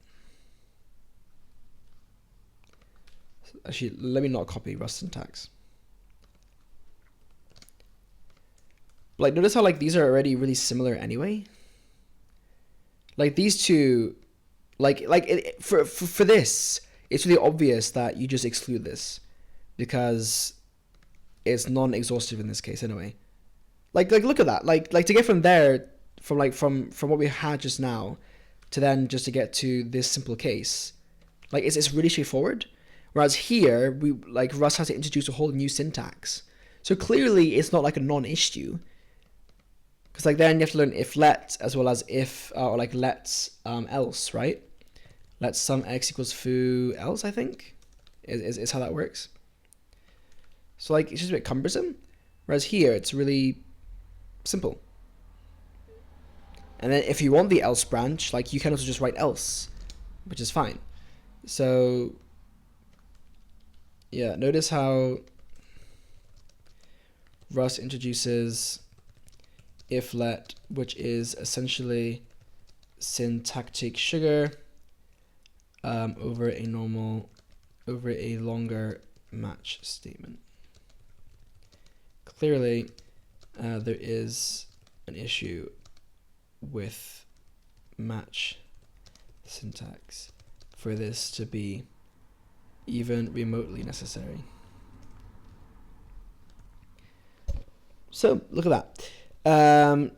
Actually, let me not copy Rust syntax. Like, notice how like these are already really similar anyway. Like these two, for this, it's really obvious that you just exclude this because it's non-exhaustive in this case anyway. Like look at that. Like to get from there, from what we had just now, to then just to get to this simple case, like it's really straightforward. Whereas here, we like Rust has to introduce a whole new syntax. So clearly, it's not like a non-issue. Because like then you have to learn if let as well as if or like let's else, right? Let some x equals foo else, I think, is how that works. So like it's just a bit cumbersome. Whereas here, it's really simple. And then if you want the else branch, like you can also just write else, which is fine. So yeah, notice how Rust introduces if let, which is essentially syntactic sugar over a longer match statement. Clearly, there is an issue with match syntax for this to be even remotely necessary. So look at that.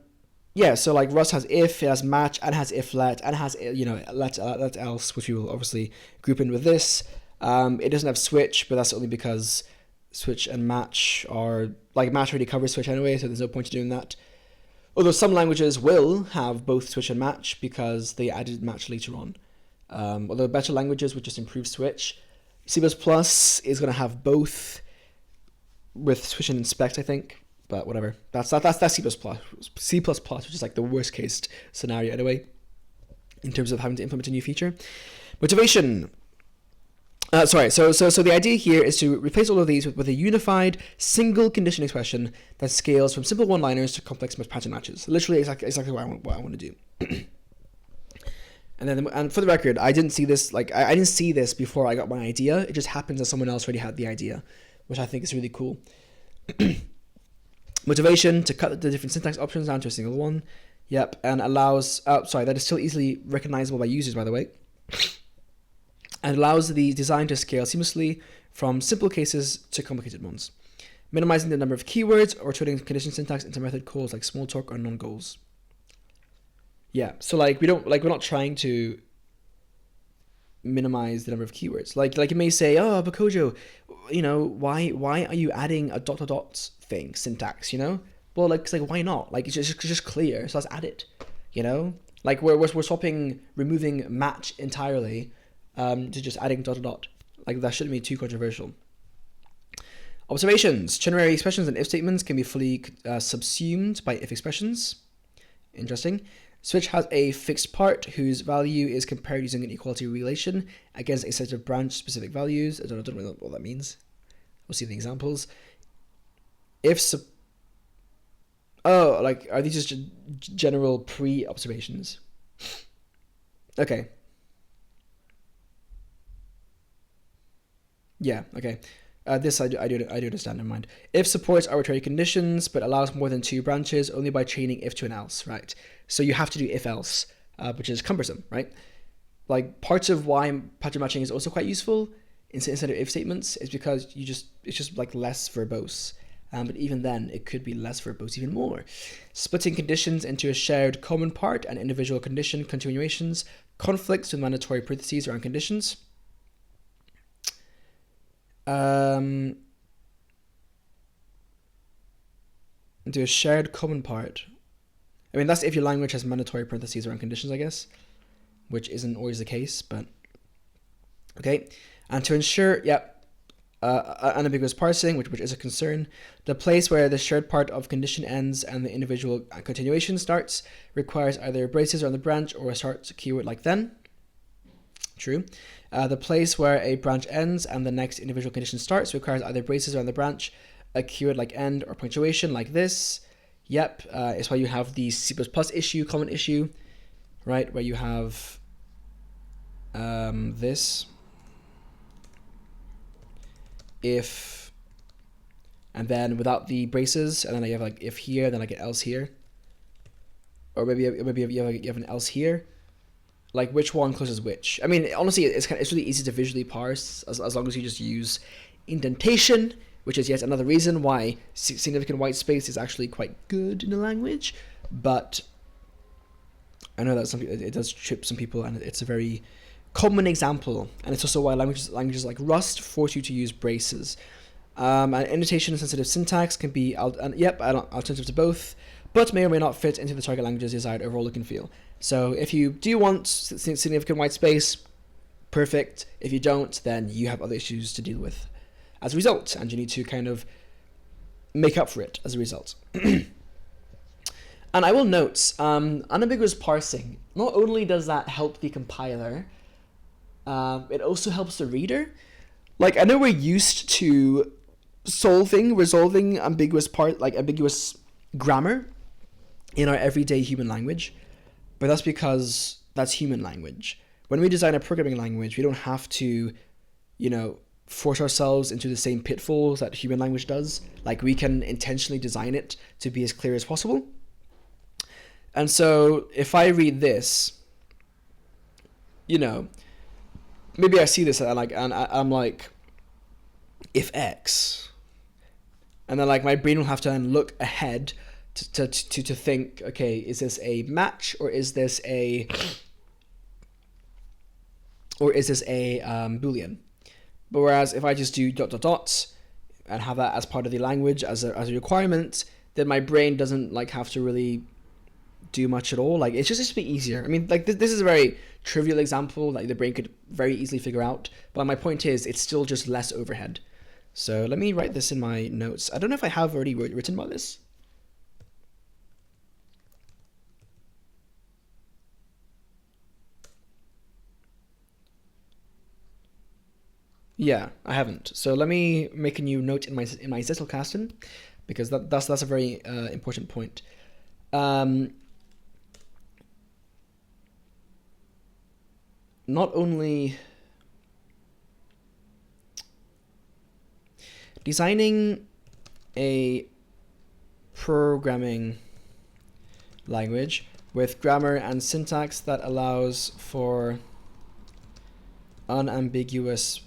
Yeah, so like Rust has if, it has match, and has if let, and has let else, which we will obviously group in with this. It doesn't have switch, but that's only because switch and match are like match already covers switch anyway, so there's no point in doing that. Although some languages will have both switch and match because they added match later on. Although better languages would just improve switch. C++ is going to have both with switch and inspect, I think, but whatever. That's C++. C++, which is like the worst case scenario anyway, in terms of having to implement a new feature. Motivation. So the idea here is to replace all of these with a unified single condition expression that scales from simple one-liners to complex pattern matches. Literally exactly what I want to do. And for the record, I didn't see this I didn't see this before I got my idea. It just happens that someone else already had the idea, which I think is really cool. Motivation to cut the different syntax options down to a single one. Yep, and allows that is still easily recognizable by users, by the way. And allows the design to scale seamlessly from simple cases to complicated ones, minimizing the number of keywords or turning condition syntax into method calls like small talk or non-goals. Yeah, so we're not trying to minimize the number of keywords. Like it may say, oh, but Kojo, why are you adding a ... thing syntax? Well, it's like why not? Like it's just clear, so let's add it. Like we're swapping removing match entirely to just adding ... Like that shouldn't be too controversial. Observations: ternary expressions and if statements can be fully subsumed by if expressions. Interesting. Switch has a fixed part whose value is compared using an equality relation against a set of branch-specific values. I don't know what that means. We'll see the examples. Oh, like, are these just general pre-observations? Okay. Yeah, okay. This I do understand, never mind. If supports arbitrary conditions, but allows more than 2 branches only by chaining if to an else, right? So you have to do if-else, which is cumbersome, right? Like, parts of why pattern matching is also quite useful instead of if statements is because it's just like less verbose. But even then, it could be less verbose even more. Splitting conditions into a shared common part and individual condition continuations conflicts with mandatory parentheses around conditions. Into a shared common part. I mean, that's if your language has mandatory parentheses around conditions, I guess, which isn't always the case, but okay. And to ensure, unambiguous parsing, which is a concern, the place where the shared part of condition ends and the individual continuation starts requires either braces around the branch or a start keyword like then. True. The place where a branch ends and the next individual condition starts requires either braces around the branch, a keyword like end, or punctuation like this. Yep, it's why you have the C++ issue, common issue, right, where you have this. If, and then without the braces, and then you have like if here, then like an else here. Or maybe you have an else here. Like, which one closes which? I mean, honestly, it's really easy to visually parse as long as you just use indentation, which is yet another reason why significant white space is actually quite good in the language. But I know that it does trip some people, and it's a very common example. And it's also why languages like Rust force you to use braces. And indentation and sensitive syntax can be alternative to both, but may or may not fit into the target language's desired overall look and feel. So if you do want significant white space, perfect. If you don't, then you have other issues to deal with as a result, and you need to kind of make up for it as a result. And I will note, unambiguous parsing, not only does that help the compiler, it also helps the reader. Like, I know we're used to resolving ambiguous grammar in our everyday human language, but that's because that's human language. When we design a programming language, we don't have to, force ourselves into the same pitfalls that human language does. Like, we can intentionally design it to be as clear as possible. And so if I read this, maybe I see this and I'm like, if X, and then like my brain will have to then look ahead to think, okay, is this a match or is this a Boolean? But whereas if I just do ... and have that as part of the language as a requirement, then my brain doesn't like have to really do much at all. Like, it's just a bit easier. I mean, like this is a very trivial example like the brain could very easily figure out, but my point is it's still just less overhead. So let me write this in my notes. I don't know if I have already written about this. Yeah, I haven't. So let me make a new note in my Zettelkasten, because that's a very important point. Not only designing a programming language with grammar and syntax that allows for unambiguous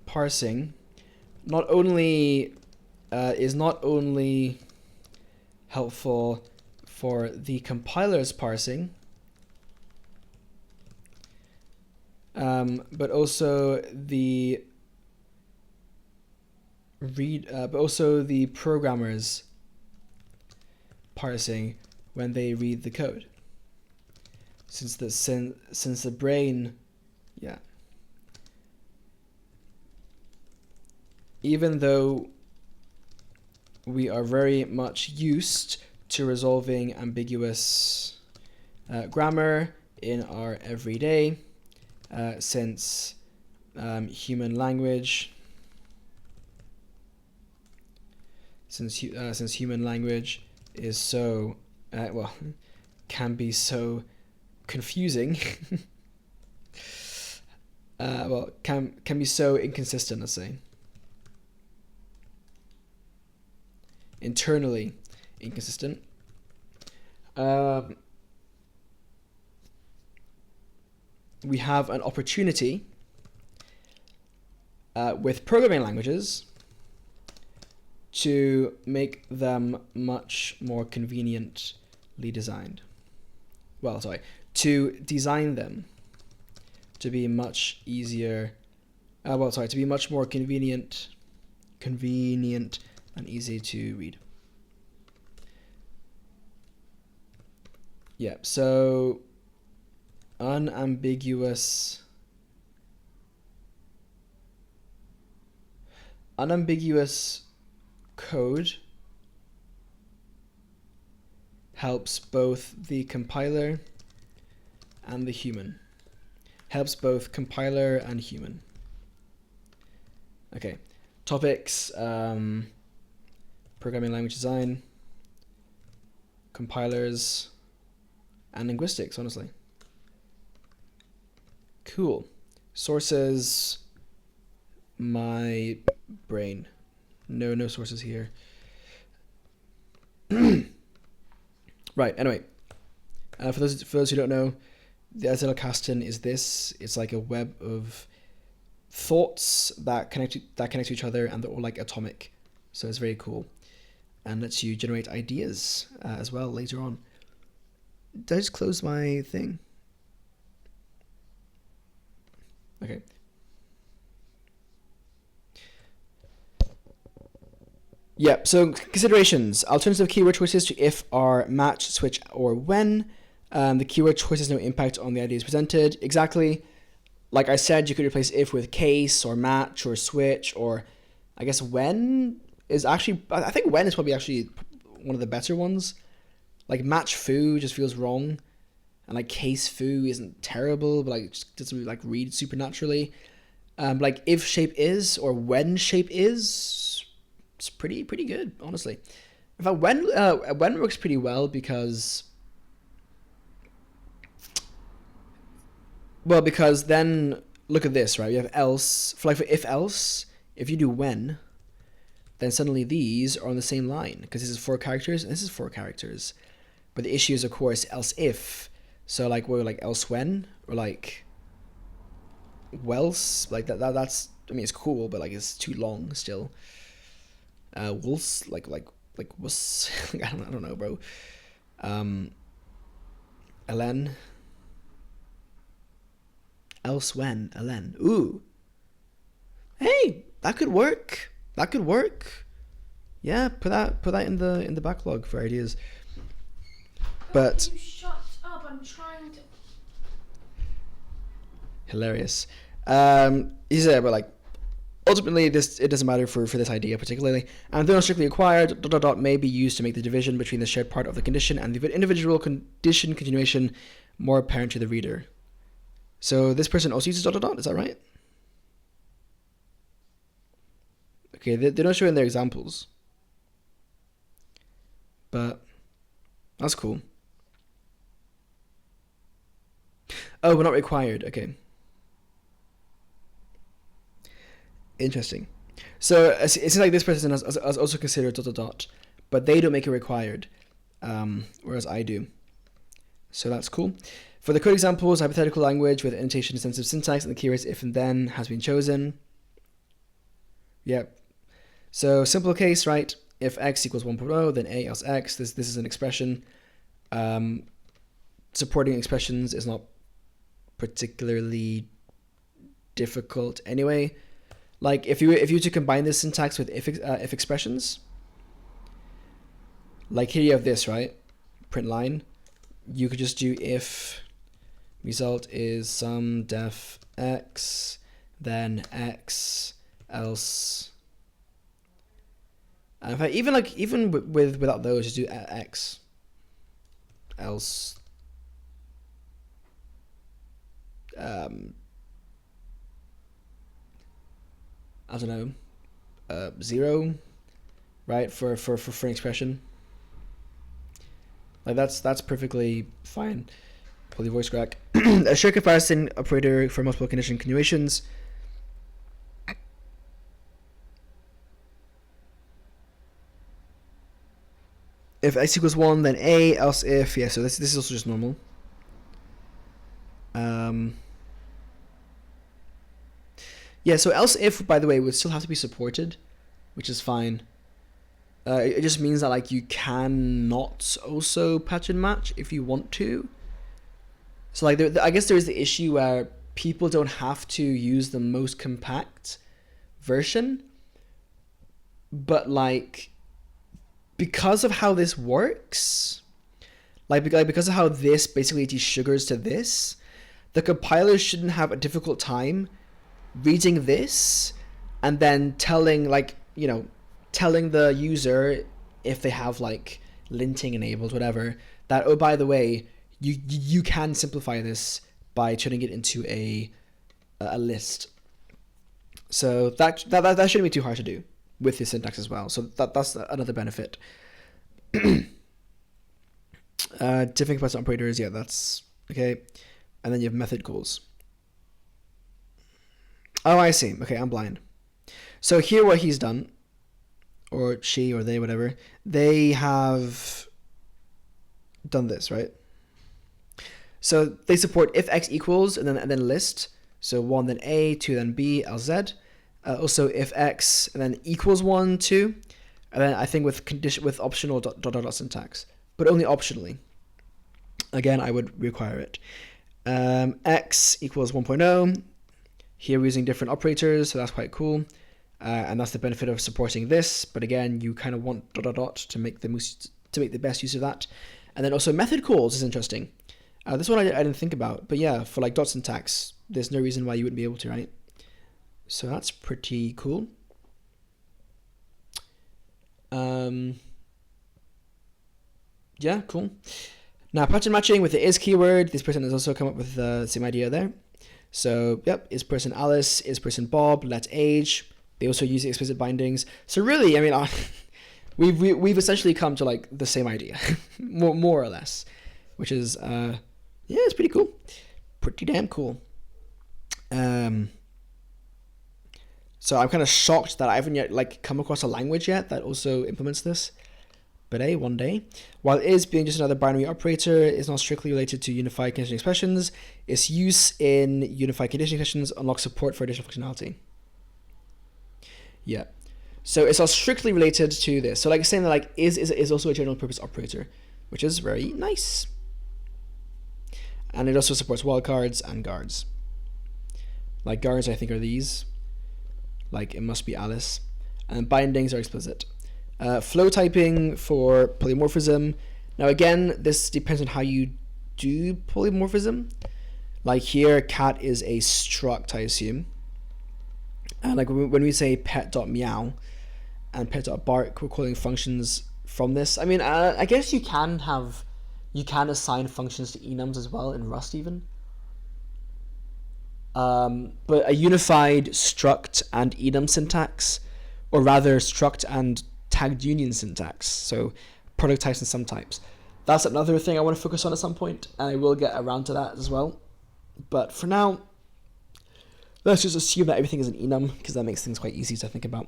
parsing is not only helpful for the compiler's parsing, but also the programmer's parsing when they read the code, since the brain, even though we are very much used to resolving ambiguous grammar in our everyday, since human language is so can be so confusing. Can be so inconsistent, let's say. Internally inconsistent. We have an opportunity with programming languages to make them much more conveniently designed. To design them to be much easier. To be much more convenient and easy to read. Yeah, so unambiguous code helps both the compiler and the human. Helps both compiler and human. Okay, topics, programming language design, compilers, and linguistics, honestly. Cool. Sources, my brain. No sources here. Right, anyway. For those who don't know, the Zettelkasten is this. It's like a web of thoughts that connect to each other, and they're all like atomic. So it's very cool. And lets you generate ideas as well later on. Did I just close my thing? Okay. Yep, so considerations. Alternative keyword choices to if are match, switch, or when. The keyword choice has no impact on the ideas presented. Exactly. Like I said, you could replace if with case, or match, or switch, or I guess when is actually... I think when is probably actually one of the better ones. Like match foo just feels wrong. And like case foo isn't terrible, but like just doesn't like read supernaturally. Like if shape is or when shape is, it's pretty good, honestly. In fact, when works pretty well because then look at this, right? You have else for if else. If you do when, then suddenly these are on the same line because this is 4 characters and this is 4 characters. But the issue is, of course, else if. So like we're like else when or like welse, like that's, I mean, it's cool, but like it's too long still. Wulse, like was I don't know, bro. Elen. Else when Elen. Ooh. Hey, that could work. Yeah, put that in the backlog for ideas. But you shut up, I'm trying to... Hilarious. But like ultimately it doesn't matter for this idea particularly. And they're not strictly required. ... may be used to make the division between the shared part of the condition and the individual condition continuation more apparent to the reader. So this person also uses ... is that right? Okay, they don't show in their examples. But that's cool. Oh, we're not required. Okay. Interesting. So it seems like this person has also considered ... but they don't make it required, whereas I do. So that's cool. For the code examples, hypothetical language with indentation sensitive syntax and the keywords if and then has been chosen. Yep. So simple case, right? If x equals 1.0, then a else x. This is an expression. Supporting expressions is not particularly difficult anyway. Like if you were to combine this syntax with if expressions, like here you have this, right? Print line. You could just do if result is sum def x, then x else In fact, even without those, just do x, else I don't know, 0, right, for an expression. Like that's perfectly fine. Poly voice crack. A shared comparison operator for multiple condition continuations. If x equals 1, then a, else if, yeah, so this is also just normal. Yeah, so else if, by the way, would still have to be supported, which is fine. It just means that like you cannot also pattern match if you want to. So like I guess there is the issue where people don't have to use the most compact version, but like because of how this works, like because of how this basically desugars to this, the compiler shouldn't have a difficult time reading this and then telling the user, if they have like linting enabled, whatever, that, oh, by the way, you can simplify this by turning it into a list. So that shouldn't be too hard to do with the syntax as well. So that's another benefit. Different comparison operators, yeah, that's okay. And then you have method calls. Oh, I see. Okay, I'm blind. So here what he's done, or she or they, whatever, they have done this, right? So they support if x equals and then list. So 1 then a, 2 then b, else z. Also if x and then equals 1, 2, and then I think with optional dot syntax, but only optionally. Again, I would require it. X equals 1.0. Here we're using different operators, so that's quite cool. And that's the benefit of supporting this. But again, you kind of want ... to make the best use of that. And then also method calls is interesting. This one I didn't think about, but yeah, for like dot syntax, there's no reason why you wouldn't be able to, right? So that's pretty cool. Yeah, cool. Now pattern matching with the is keyword. This person has also come up with the same idea there. So yep, is person Alice, is person Bob, let age. They also use explicit bindings. So really, I mean, we've essentially come to like the same idea, more or less, which is yeah, it's pretty cool, pretty damn cool. So I'm kind of shocked that I haven't yet like come across a language yet that also implements this. But hey, one day. While is being just another binary operator, is not strictly related to unified conditional expressions. Its use in unified conditional expressions unlocks support for additional functionality. Yeah. So it's not strictly related to this. So like saying that like is also a general purpose operator, which is very nice. And it also supports wildcards and guards. Like guards, I think, are these. Like it must be Alice. And bindings are explicit. Flow typing for polymorphism. Now again, this depends on how you do polymorphism. Like here, cat is a struct, I assume. And like when we say pet.meow and pet.bark, we're calling functions from this. I mean, I guess you can assign functions to enums as well in Rust even. But a unified struct and enum syntax, or rather struct and tagged union syntax, so product types and sum types. That's another thing I want to focus on at some point, and I will get around to that as well. But for now, let's just assume that everything is an enum, because that makes things quite easy to think about.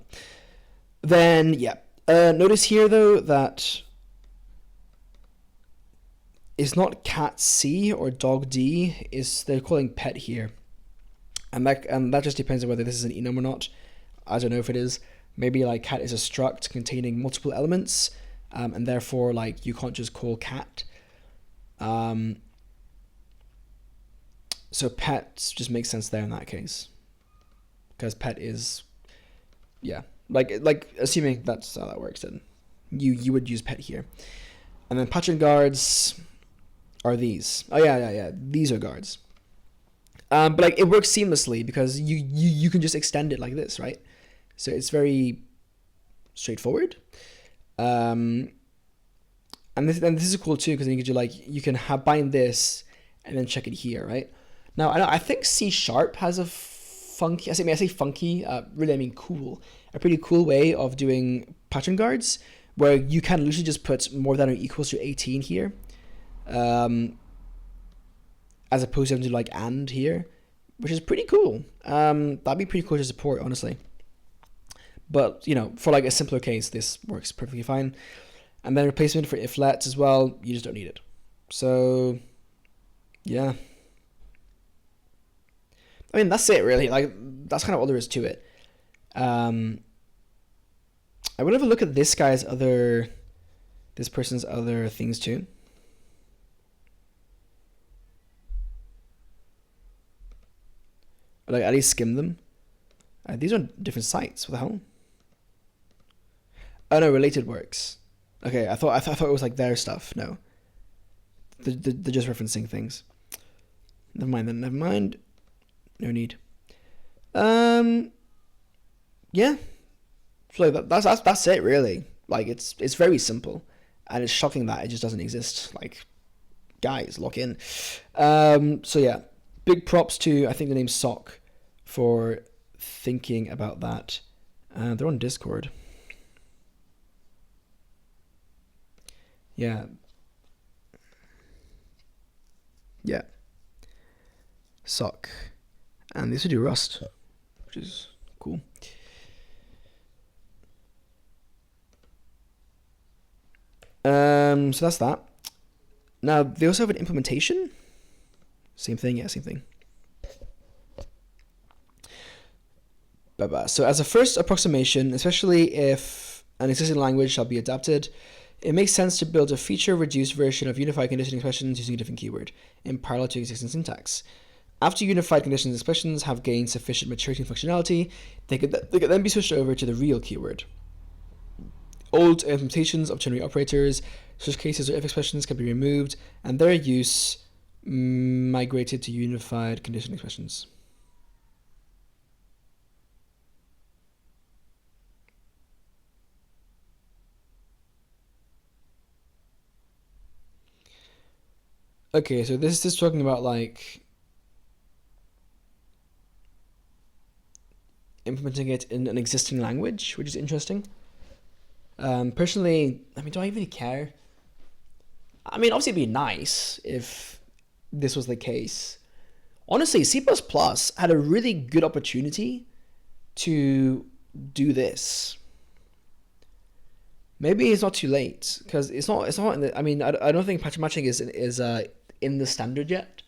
Then, yeah. Notice here, though, that it's not cat C or dog D, they're calling pet here. And that just depends on whether this is an enum or not. I don't know if it is. Maybe like cat is a struct containing multiple elements, and therefore like you can't just call cat. So pet just makes sense there in that case, because pet is, yeah, like assuming that's how that works, then you would use pet here. And then pattern guards are these. Oh yeah, these are guards. But like it works seamlessly because you can just extend it like this, right? So it's very straightforward. And this is cool too, because you can do like, you can bind this and then check it here, right? Now I think C# has a funky, I say funky, really I mean cool, a pretty cool way of doing pattern guards, where you can literally just put more than or equals to 18 here, as opposed to having to do like and here, which is pretty cool. That'd be pretty cool to support, honestly. But, you know, for like a simpler case, this works perfectly fine. And then replacement for if lets as well, you just don't need it. So, yeah. I mean, that's it really. Like, that's kind of all there is to it. I would have a look at this person's other things too. Like, at least skim them. These are different sites. What the hell? Oh no, related works. Okay, I thought it was like their stuff. No, they're just referencing things. Never mind then. Never mind. No need. Yeah. So like that's it really. Like it's very simple, and it's shocking that it just doesn't exist. Like, guys, lock in. So yeah, big props to, I think the name's Sock, for thinking about that. They're on Discord. Yeah. Yeah. Sock. And they used to do Rust, which is cool. So that's that. Now, they also have an implementation. Same thing, yeah, same thing. So as a first approximation, especially if an existing language shall be adapted, it makes sense to build a feature-reduced version of unified conditioning expressions using a different keyword, in parallel to existing syntax. After unified conditioning expressions have gained sufficient maturity and functionality, they could then be switched over to the real keyword. Old implementations of ternary operators, such cases or if expressions, can be removed, and their use migrated to unified conditioning expressions. Okay, so this is talking about like implementing it in an existing language, which is interesting. Personally, I mean, do I really care? I mean, obviously it'd be nice if this was the case. Honestly, C++ had a really good opportunity to do this. Maybe it's not too late, because it's not in the, I mean, I don't think pattern matching is in the standard yet.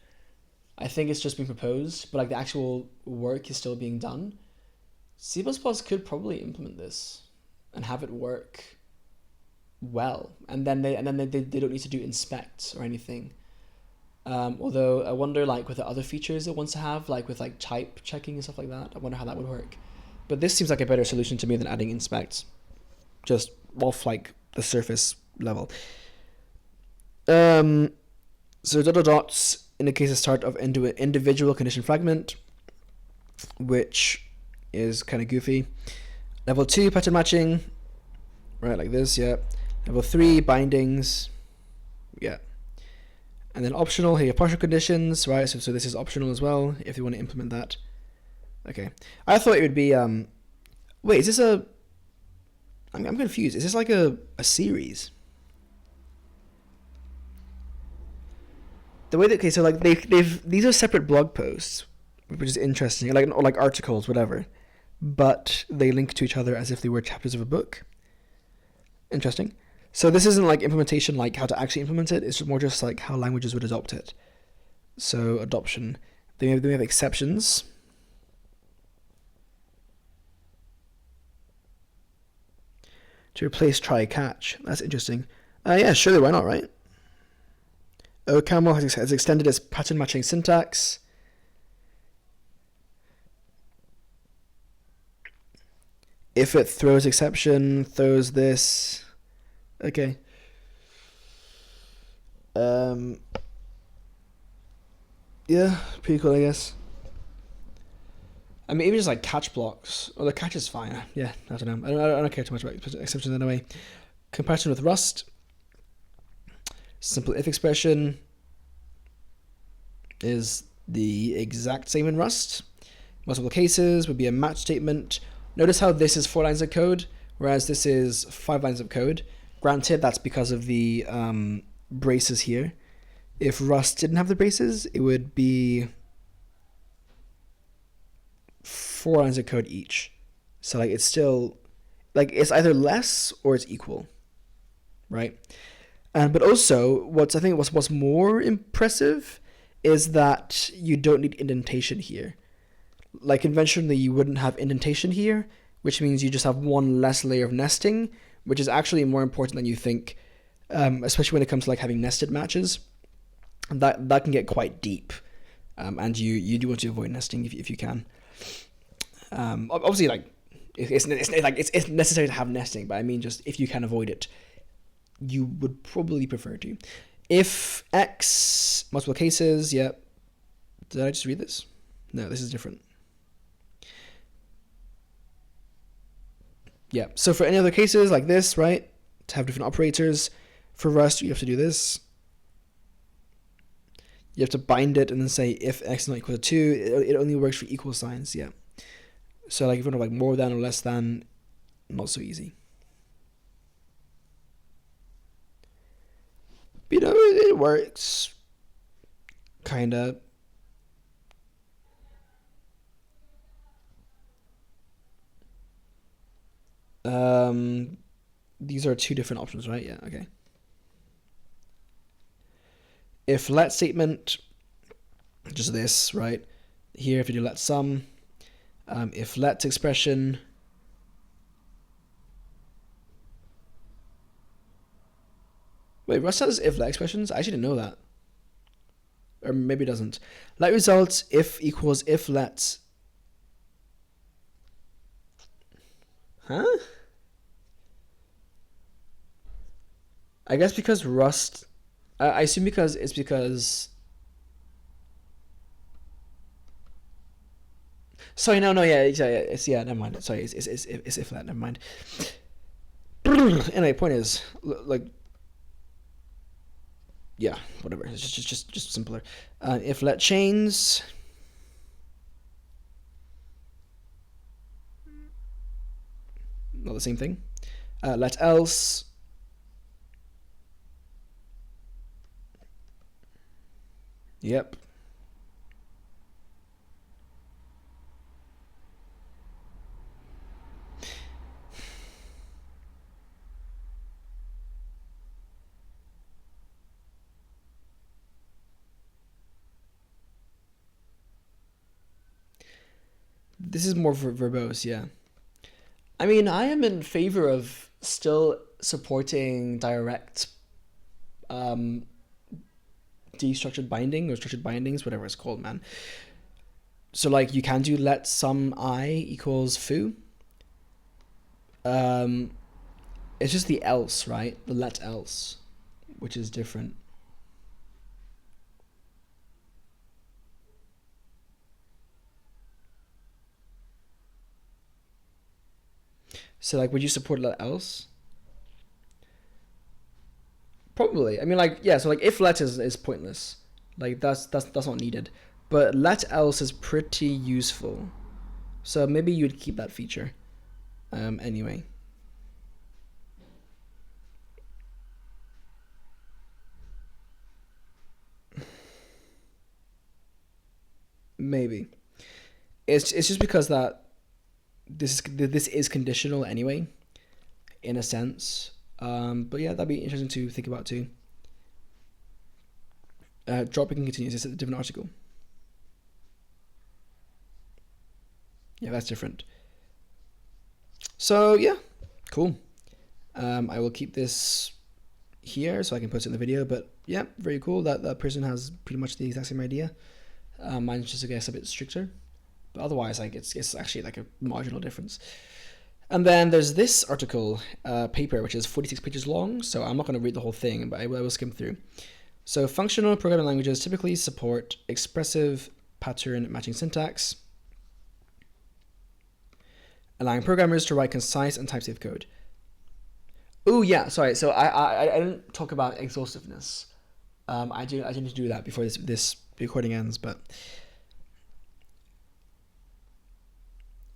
I think it's just being proposed, but like the actual work is still being done. C++ could probably implement this and have it work well, and then they don't need to do inspect or anything. Although I wonder, like with the other features it wants to have, like with like type checking and stuff like that, I wonder how that would work. But this seems like a better solution to me than adding inspect, just off like the surface level. So dots indicates the start of individual condition fragment, which is kind of goofy. Level 2 pattern matching, right, like this, yeah. Level 3 bindings, yeah. And then optional, here partial conditions, right? So this is optional as well if you want to implement that. Okay, I thought it would be wait, is this a? I'm confused. Is this like a series? The way that, okay, so like these are separate blog posts, which is interesting, like, or like articles, whatever, but they link to each other as if they were chapters of a book. Interesting. So this isn't like implementation, like how to actually implement it. It's more just like how languages would adopt it. So adoption. They have exceptions. To replace try catch. That's interesting. Yeah, sure, why not, right? OCaml has extended its pattern matching syntax. If it throws exception, throws this. Okay. Yeah, pretty cool, I guess. I mean, even just like catch blocks. Or the catch is fine. Yeah, I don't know. I don't care too much about exceptions anyway. Comparison with Rust. Simple if expression is the exact same in Rust. Multiple cases would be a match statement. Notice how this is 4 lines of code, whereas this is 5 lines of code. Granted, that's because of the braces here. If Rust didn't have the braces, it would be 4 lines of code each. So like it's still like it's either less or it's equal, right? But also, what's more impressive is that you don't need indentation here. Like conventionally, you wouldn't have indentation here, which means you just have one less layer of nesting, which is actually more important than you think, especially when it comes to like having nested matches. That can get quite deep, and you do want to avoid nesting if you can. Obviously, like it's necessary to have nesting, but I mean just if you can avoid it, you would probably prefer to. If X multiple cases, yeah. Did I just read this? No, this is different. Yeah, so for any other cases like this, right, to have different operators, for Rust you have to do this. You have to bind it and then say if X is not equal to 2, it only works for equal signs, yeah. So like if you want to like more than or less than, not so easy. But, it works. Kinda. These are 2 different options, right? Yeah, okay. If let statement, just this, right? Here, if you do let sum, if let expression, wait, Rust has if let expressions? I actually didn't know that. Or maybe it doesn't. Let results if equals if let. Huh? I guess because Rust, I assume because sorry, no, yeah, never mind. Sorry, it's if let, never mind. Anyway, point is, like, yeah, whatever. It's just simpler. If let chains, not the same thing. Let else. Yep. This is more verbose, yeah. I mean, I am in favor of still supporting direct destructured binding or structured bindings, whatever it's called, man. So like you can do let sum I equals foo. It's just the else, right? The let else, which is different. So like, would you support let else? Probably. I mean, like, yeah. So like, if let is pointless, like that's not needed. But let else is pretty useful. So maybe you'd keep that feature. Anyway. Maybe. It's just because that this is conditional anyway, in a sense. But yeah, that'd be interesting to think about too. Dropping continues. It's a different article. Yeah, that's different. So yeah, cool. I will keep this here so I can post it in the video. But yeah, very cool. That person has pretty much the exact same idea. Mine's just, I guess, a bit stricter. But otherwise, like it's actually like a marginal difference. And then there's this article, paper, which is 46 pages long. So I'm not going to read the whole thing, but I will skim through. So functional programming languages typically support expressive pattern matching syntax. allowing programmers to write concise and type-safe code. Oh yeah, sorry. So I didn't talk about exhaustiveness. I need to do that before this recording ends, but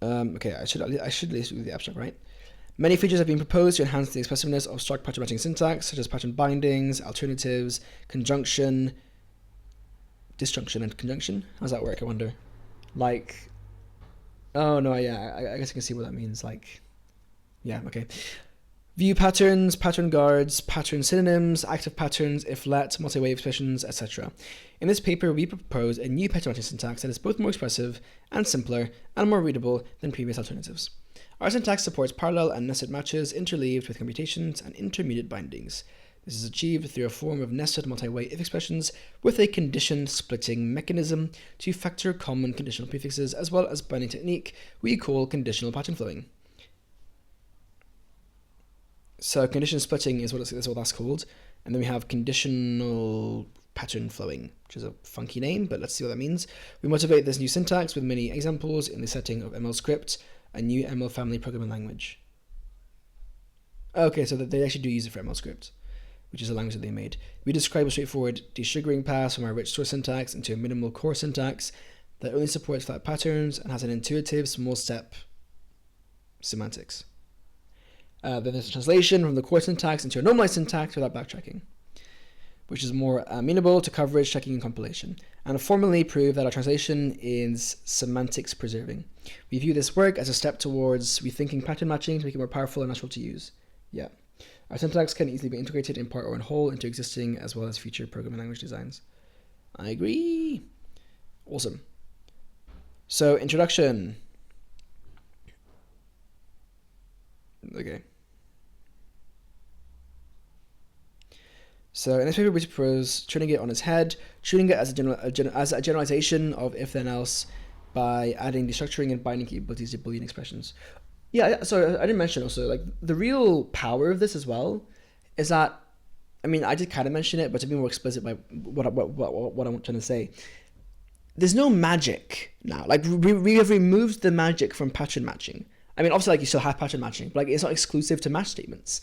okay, I should at least do the abstract, right? Many features have been proposed to enhance the expressiveness of struct pattern matching syntax, such as pattern bindings, alternatives, conjunction, disjunction, and conjunction. How does that work? I wonder. Like, oh no, yeah, I guess I can see what that means. Like, yeah, okay. View patterns, pattern guards, pattern synonyms, active patterns, if let, multi-way expressions, etc. In this paper, we propose a new pattern matching syntax that is both more expressive and simpler and more readable than previous alternatives. Our syntax supports parallel and nested matches interleaved with commutations and intermediate bindings. This is achieved through a form of nested multi-way if expressions with a condition splitting mechanism to factor common conditional prefixes as well as binding technique we call conditional pattern flowing. So condition splitting is what that's called, and then we have conditional pattern flowing, which is a funky name, but let's see what that means. We motivate this new syntax with many examples in the setting of ML script, a new ML family programming language. Okay, so they actually do use it for ML script, which is a language that they made. We describe a straightforward desugaring pass from our rich source syntax into a minimal core syntax that only supports flat patterns and has an intuitive small step semantics. Then there's a translation from the core syntax into a normalized syntax without backtracking, which is more amenable to coverage, checking, and compilation, and formally prove that our translation is semantics preserving. We view this work as a step towards rethinking pattern matching to make it more powerful and natural to use. Yeah. Our syntax can easily be integrated in part or in whole into existing as well as future programming language designs. I agree. Awesome. So, introduction. Okay. So in this paper, we propose turning it on its head, treating it as a generalization of if then else by adding destructuring and binding capabilities to Boolean expressions. Yeah, so I didn't mention also, like, the real power of this as well is that, I mean, I did kind of mention it, but to be more explicit by what I'm trying to say, there's no magic now. Like, we have removed the magic from pattern matching. I mean, obviously, like, you still have pattern matching, but like, it's not exclusive to match statements.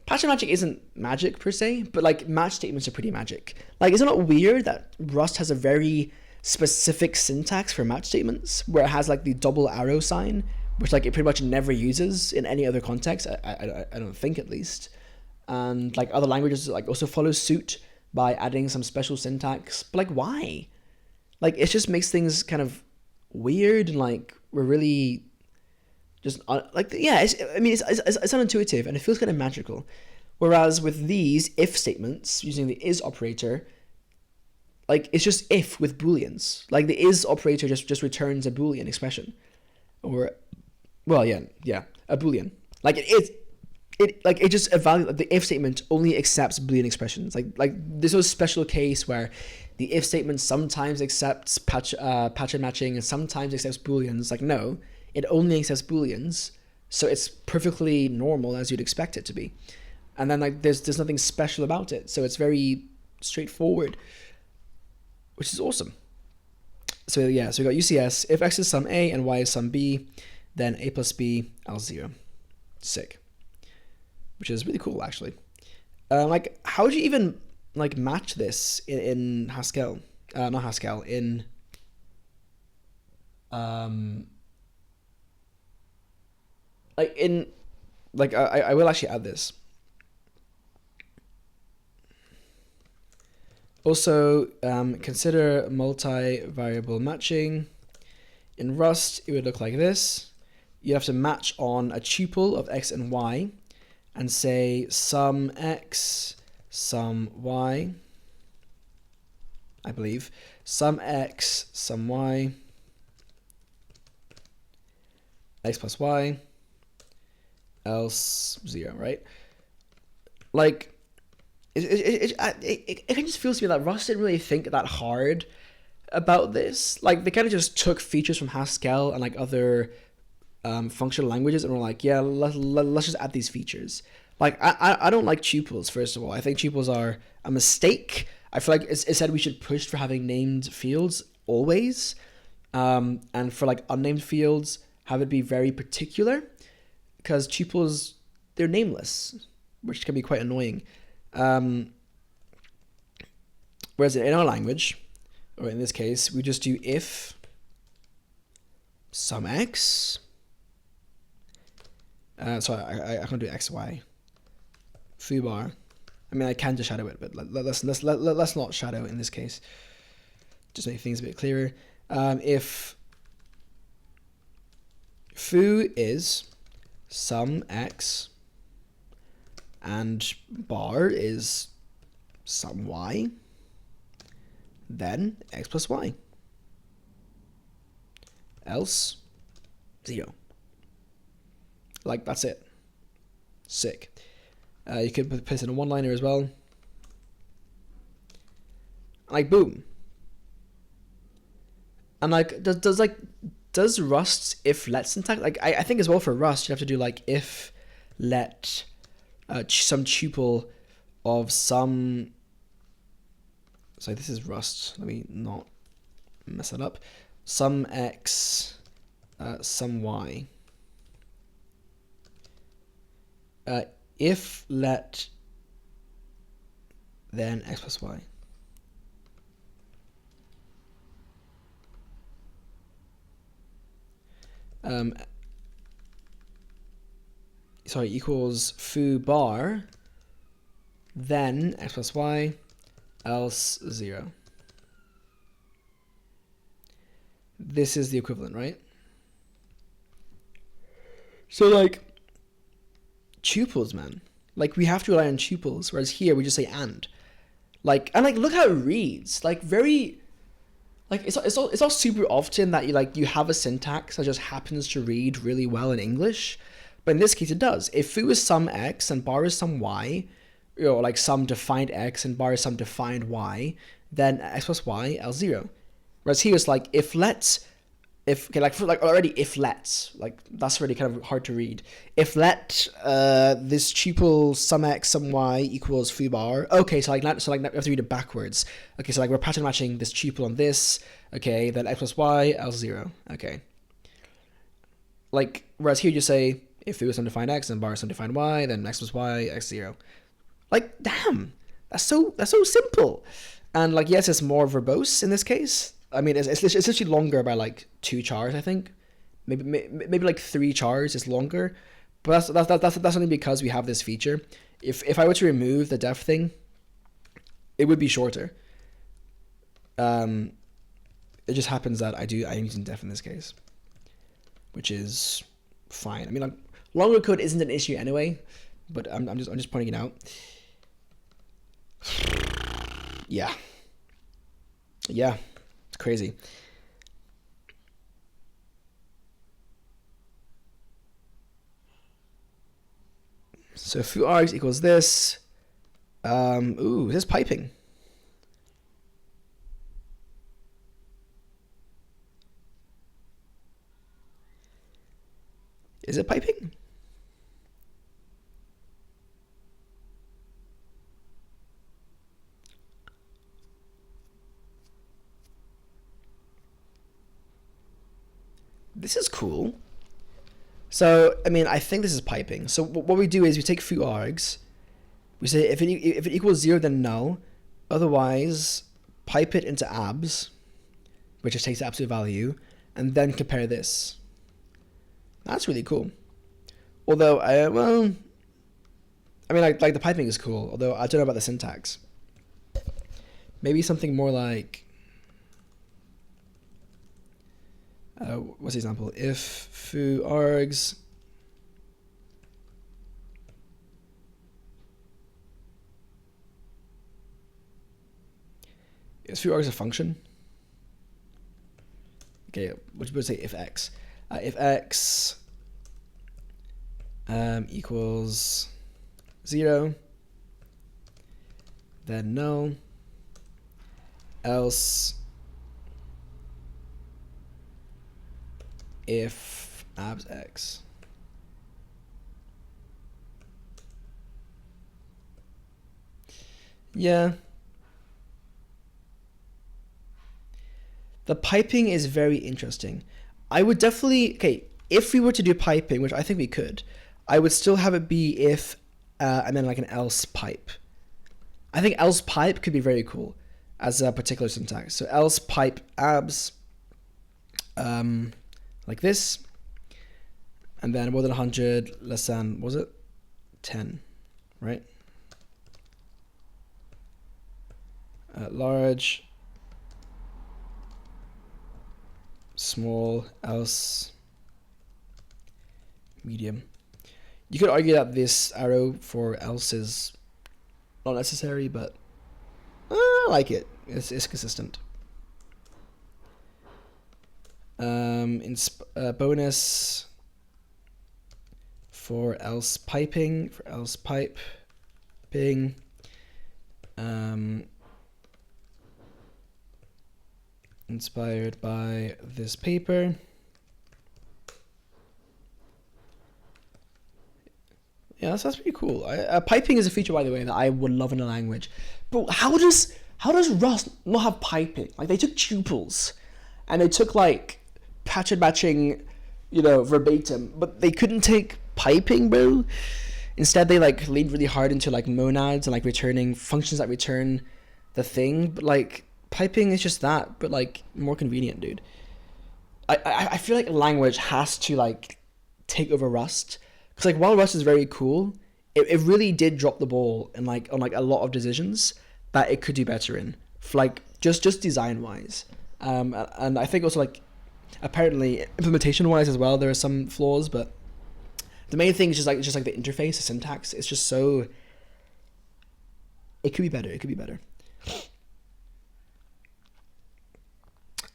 Pattern matching isn't magic per se, but like, match statements are pretty magic. Like, isn't it weird that Rust has a very specific syntax for match statements, where it has like the double arrow sign, which like it pretty much never uses in any other context. I don't think, at least. And like other languages like also follow suit by adding some special syntax. But like, why? Like, it just makes things kind of weird, and like we're really just like, yeah. It's unintuitive and it feels kind of magical. Whereas with these if statements using the is operator, like, it's just if with booleans. Like, the is operator just returns a boolean expression, or, well, yeah, a boolean. Like, it just evaluates, the if statement only accepts boolean expressions. Like there's no special case where the if statement sometimes accepts pattern matching and sometimes accepts booleans. Like, no, it only accepts booleans, so it's perfectly normal as you'd expect it to be. And then like there's nothing special about it, so it's very straightforward, which is awesome. So yeah, so we got UCS. If x is sum A and y is sum B, then A plus B else 0. Sick. Which is really cool, actually. Like, how would you even like match this in Haskell? Not Haskell, in I will actually add this. Also, consider multi-variable matching. In Rust, it would look like this. You have to match on a tuple of x and y, and say sum x, sum y, I believe. Sum x, sum y, x plus y, else 0, right? Like, it kind of just feels to me that Rust didn't really think that hard about this. Like, they kind of just took features from Haskell and like other functional languages and were like, yeah, let's just add these features. Like, I don't like tuples, first of all. I think tuples are a mistake. I feel like it said we should push for having named fields always, and for like unnamed fields, have it be very particular, because tuples, they're nameless, which can be quite annoying. Whereas in our language, or in this case, we just do if some x. Sorry, I can't do xy. Foo bar. I mean, I can just shadow it, but let's not shadow in this case. Just make things a bit clearer. If foo is some x and bar is some y, then x plus y. Else, 0. Like, that's it. Sick. You could put this in a one-liner as well. Like, boom. And like, does Rust's if let syntax, like, I think as well for Rust you have to do like if let some tuple of some. Sorry, this is Rust. Let me not mess it up. Some x, some y. If let, then x plus y. Sorry, equals foo bar, then x plus y, else 0. This is the equivalent, right? So like, tuples, man. Like, we have to rely on tuples, whereas here we just say and. Like, and like, look how it reads. Like, very, like, it's not super often that you have a syntax that just happens to read really well in English, but in this case it does. If foo is some x and bar is some y, like some defined x and bar is some defined y, then x plus y, else 0. Whereas here it's like if let's, already if let's, like, that's already kind of hard to read. If let this tuple some x some y equals foo bar. Okay, so we have to read it backwards. Okay, so like we're pattern matching this tuple on this. Okay, then x plus y, else 0. Okay. Like, whereas here you say if foo is some defined x and bar is some defined y, then x plus y, x 0. Like, damn, that's so simple. And like, yes, it's more verbose in this case. I mean, it's actually longer by like 2 chars, I think. Maybe like 3 chars is longer, but that's only because we have this feature. If I were to remove the def thing, it would be shorter. It just happens that I'm using def in this case, which is fine. I mean, like, longer code isn't an issue anyway, but I'm just pointing it out. Yeah. It's crazy. So foo args equals this. Is this piping? Is it piping? This is cool. So, I mean, I think this is piping. So what we do is we take foo args. We say if it equals 0, then null. Otherwise, pipe it into abs, which just takes the absolute value, and then compare this. That's really cool. Although, I mean, like the piping is cool. Although I don't know about the syntax. Maybe something more like. What's the example? If foo args is foo args a function? Okay, which would say if x. If x equals 0, then null. Else if abs x. Yeah. The piping is very interesting. I would definitely, okay, if we were to do piping, which I think we could, I would still have it be if and then like an else pipe. I think else pipe could be very cool as a particular syntax. So else pipe abs, like this, and then more than 100, less than, what was it? 10, right? Large, small, else, medium. You could argue that this arrow for else is not necessary, but I like it. It's consistent. Bonus for else piping, inspired by this paper. Yeah, that's pretty cool. Piping is a feature, by the way, that I would love in a language. But how does Rust not have piping? Like, they took tuples, and they took like pattern matching, verbatim, but they couldn't take piping, bro. Instead, they like leaned really hard into like monads and like returning functions that return the thing. But like piping is just that, but like more convenient, dude. I feel like language has to like take over Rust. Because like while Rust is very cool, it really did drop the ball and like on like a lot of decisions that it could do better in, like just design wise, and I think also like apparently implementation wise as well there are some flaws, but the main thing is just like the interface, the syntax. It's just so it could be better. It could be better.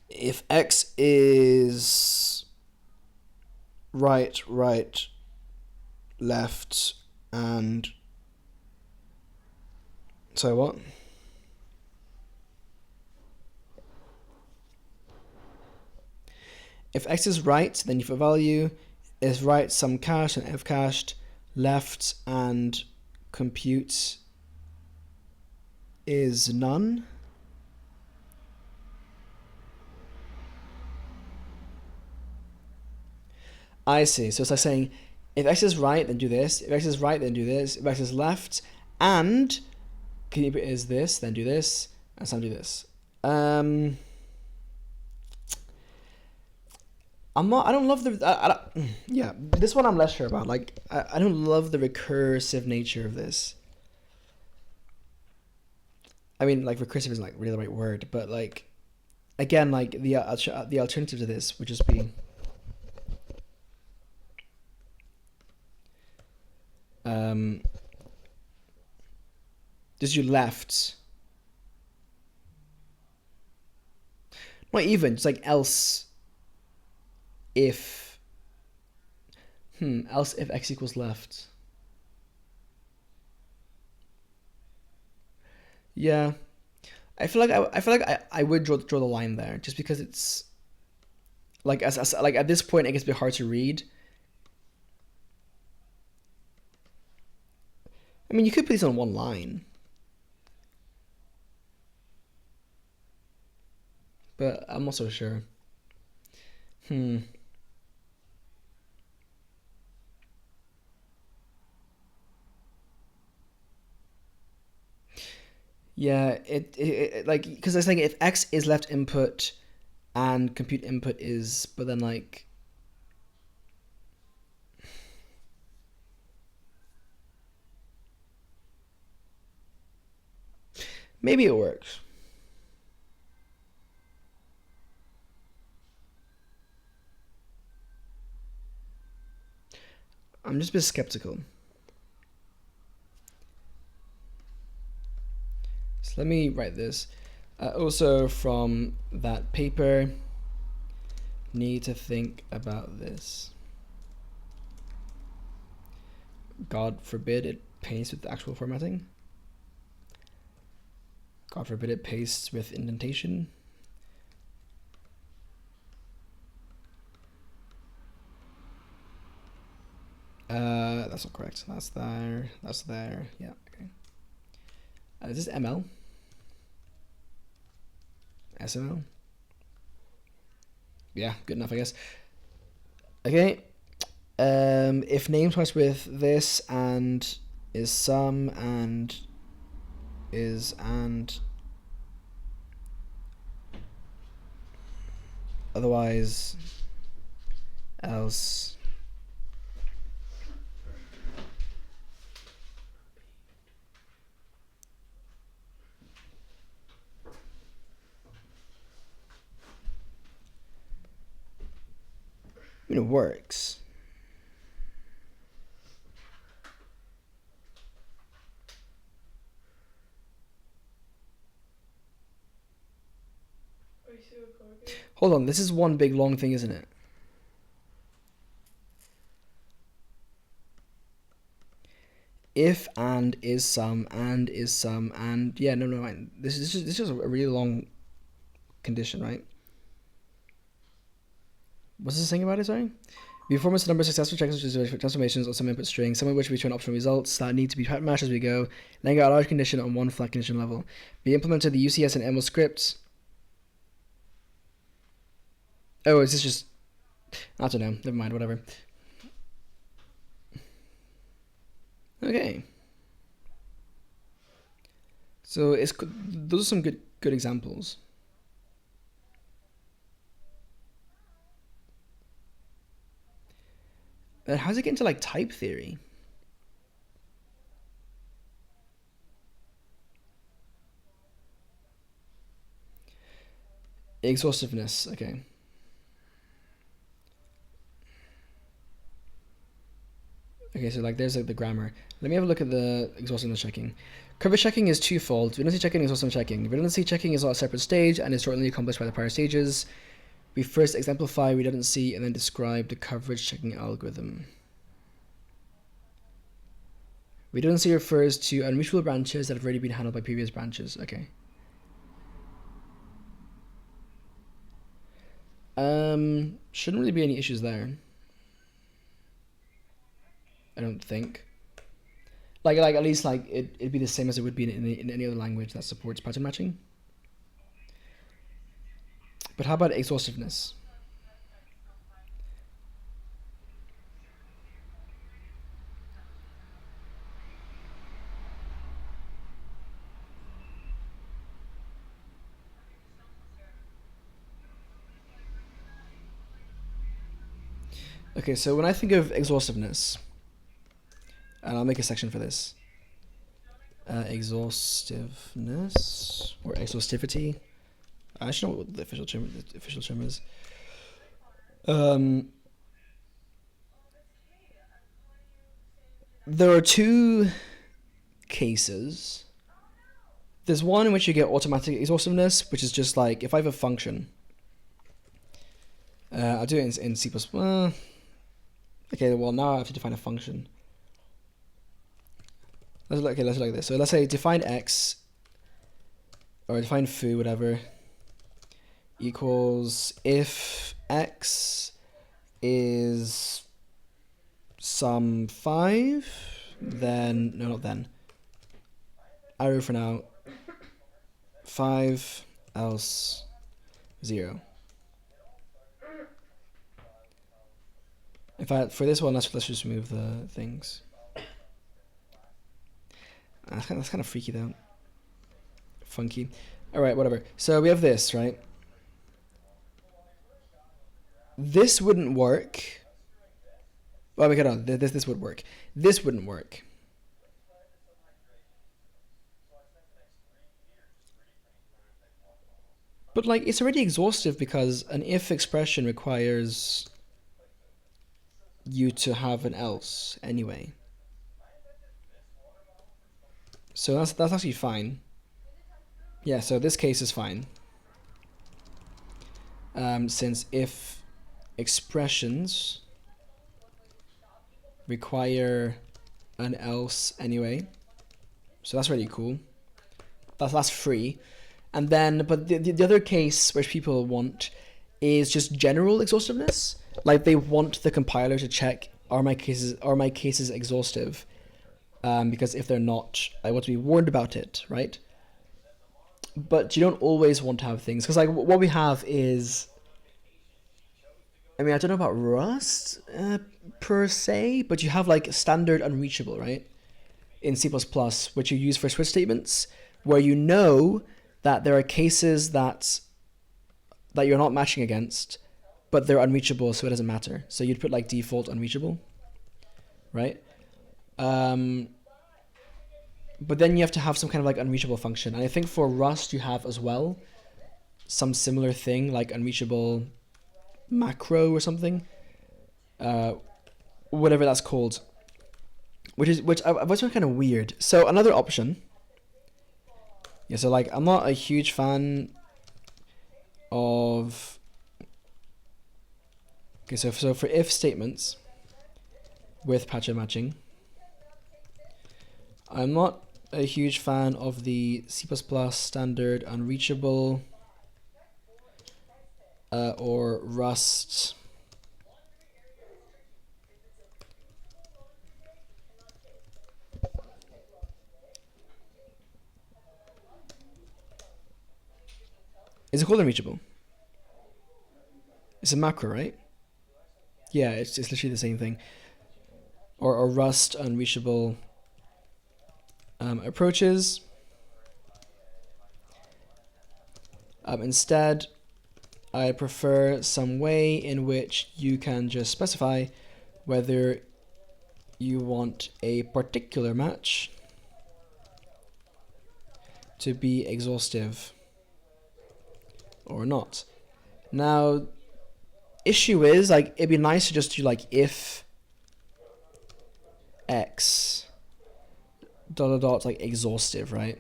If X is right, left, and so what? If X is right, then for value is right some cached and F cached, left and compute is none. I see. So it's like saying, if X is right, then do this. If X is right, then do this. If X is left, and compute is this, then do this, and some do this. I don't love the. Yeah, this one I'm less sure about. Like, I don't love the recursive nature of this. I mean, like, recursive isn't like really the right word, but like, again, like the alternative to this would just be. Just you left. Not even, just like else if else if X equals left. Yeah. I feel like I would draw the line there just because it's like as like at this point it gets a bit hard to read. I mean, you could put these on one line. But I'm not so sure. Yeah, it like, because I was thinking if X is left input and compute input is, but then like, maybe it works. I'm just a bit skeptical. So let me write this. Also from that paper, need to think about this. God forbid it pastes with actual formatting. God forbid it pastes with indentation. That's not correct. That's there. That's there. Yeah. Okay. Is this ML? SML? Yeah, good enough, I guess. Okay. If name twice with this and is some and is and otherwise else. I mean, it works. Hold on, this is one big long thing, isn't it? If and is some and yeah, no, right. This is a really long condition, right? What's this saying about it? Sorry. We perform a number of successful transformations on some input string, some of which return optional results that need to be matched as we go, laying out a large condition on one flat condition level. We implemented the UCS and ML scripts. Oh, is this just... I don't know. Never mind, whatever. Okay. So those are some good examples. How does it get into like type theory? Exhaustiveness, okay. Okay, so like there's like the grammar. Let me have a look at the exhaustiveness checking. Coverage checking is twofold. Redundancy checking and exhaustiveness checking. Redundancy checking is on a separate stage and is shortly accomplished by the prior stages. We first exemplify redundancy and then describe the coverage checking algorithm. Redundancy refers to unreachable branches that have already been handled by previous branches. Okay. Shouldn't really be any issues there. I don't think. Like at least like it'd be the same as it would be in any other language that supports pattern matching. But how about exhaustiveness? Okay, so when I think of exhaustiveness, and I'll make a section for this. Exhaustiveness or exhaustivity. I actually know what the official term is. There are two cases. There's one in which you get automatic exhaustiveness, which is just like if I have a function. I'll do it in C++. Okay, well now I have to define a function. Let's look like this. So let's say define x or define foo, whatever, equals if x is some 5, then no, not then. Arrow for now. 5 else 0. In fact, for this one, let's just remove the things. That's kind of freaky though. Funky. All right, whatever. So we have this, right? This wouldn't work. Well, we on. This would work. This wouldn't work. But like, it's already exhaustive because an if expression requires you to have an else anyway. So that's actually fine. Yeah, so this case is fine. Since if expressions require an else anyway. So that's really cool. That's free. And then, but the other case which people want is just general exhaustiveness. Like they want the compiler to check are my cases exhaustive, because if they're not, I want to be warned about it, right? But you don't always want to have things because like what we have is I mean, I don't know about Rust per se, but you have like standard unreachable, right? In C++, which you use for switch statements, where you know that there are cases that you're not matching against, but they're unreachable, so it doesn't matter. So you'd put like default unreachable, right? But then you have to have some kind of like unreachable function. And I think for Rust you have as well some similar thing, like unreachable macro or something, whatever that's called, which I've always found kind of weird. So another option, yeah. So like I'm not a huge fan of. Okay, so for if statements with pattern matching, I'm not a huge fan of the C++ standard unreachable or Rust is it called unreachable? It's a macro, right? Yeah, it's literally the same thing. Or Rust unreachable approaches. Instead, I prefer some way in which you can just specify whether you want a particular match to be exhaustive or not. Now, issue is like it'd be nice to just do like if x ... like exhaustive, right?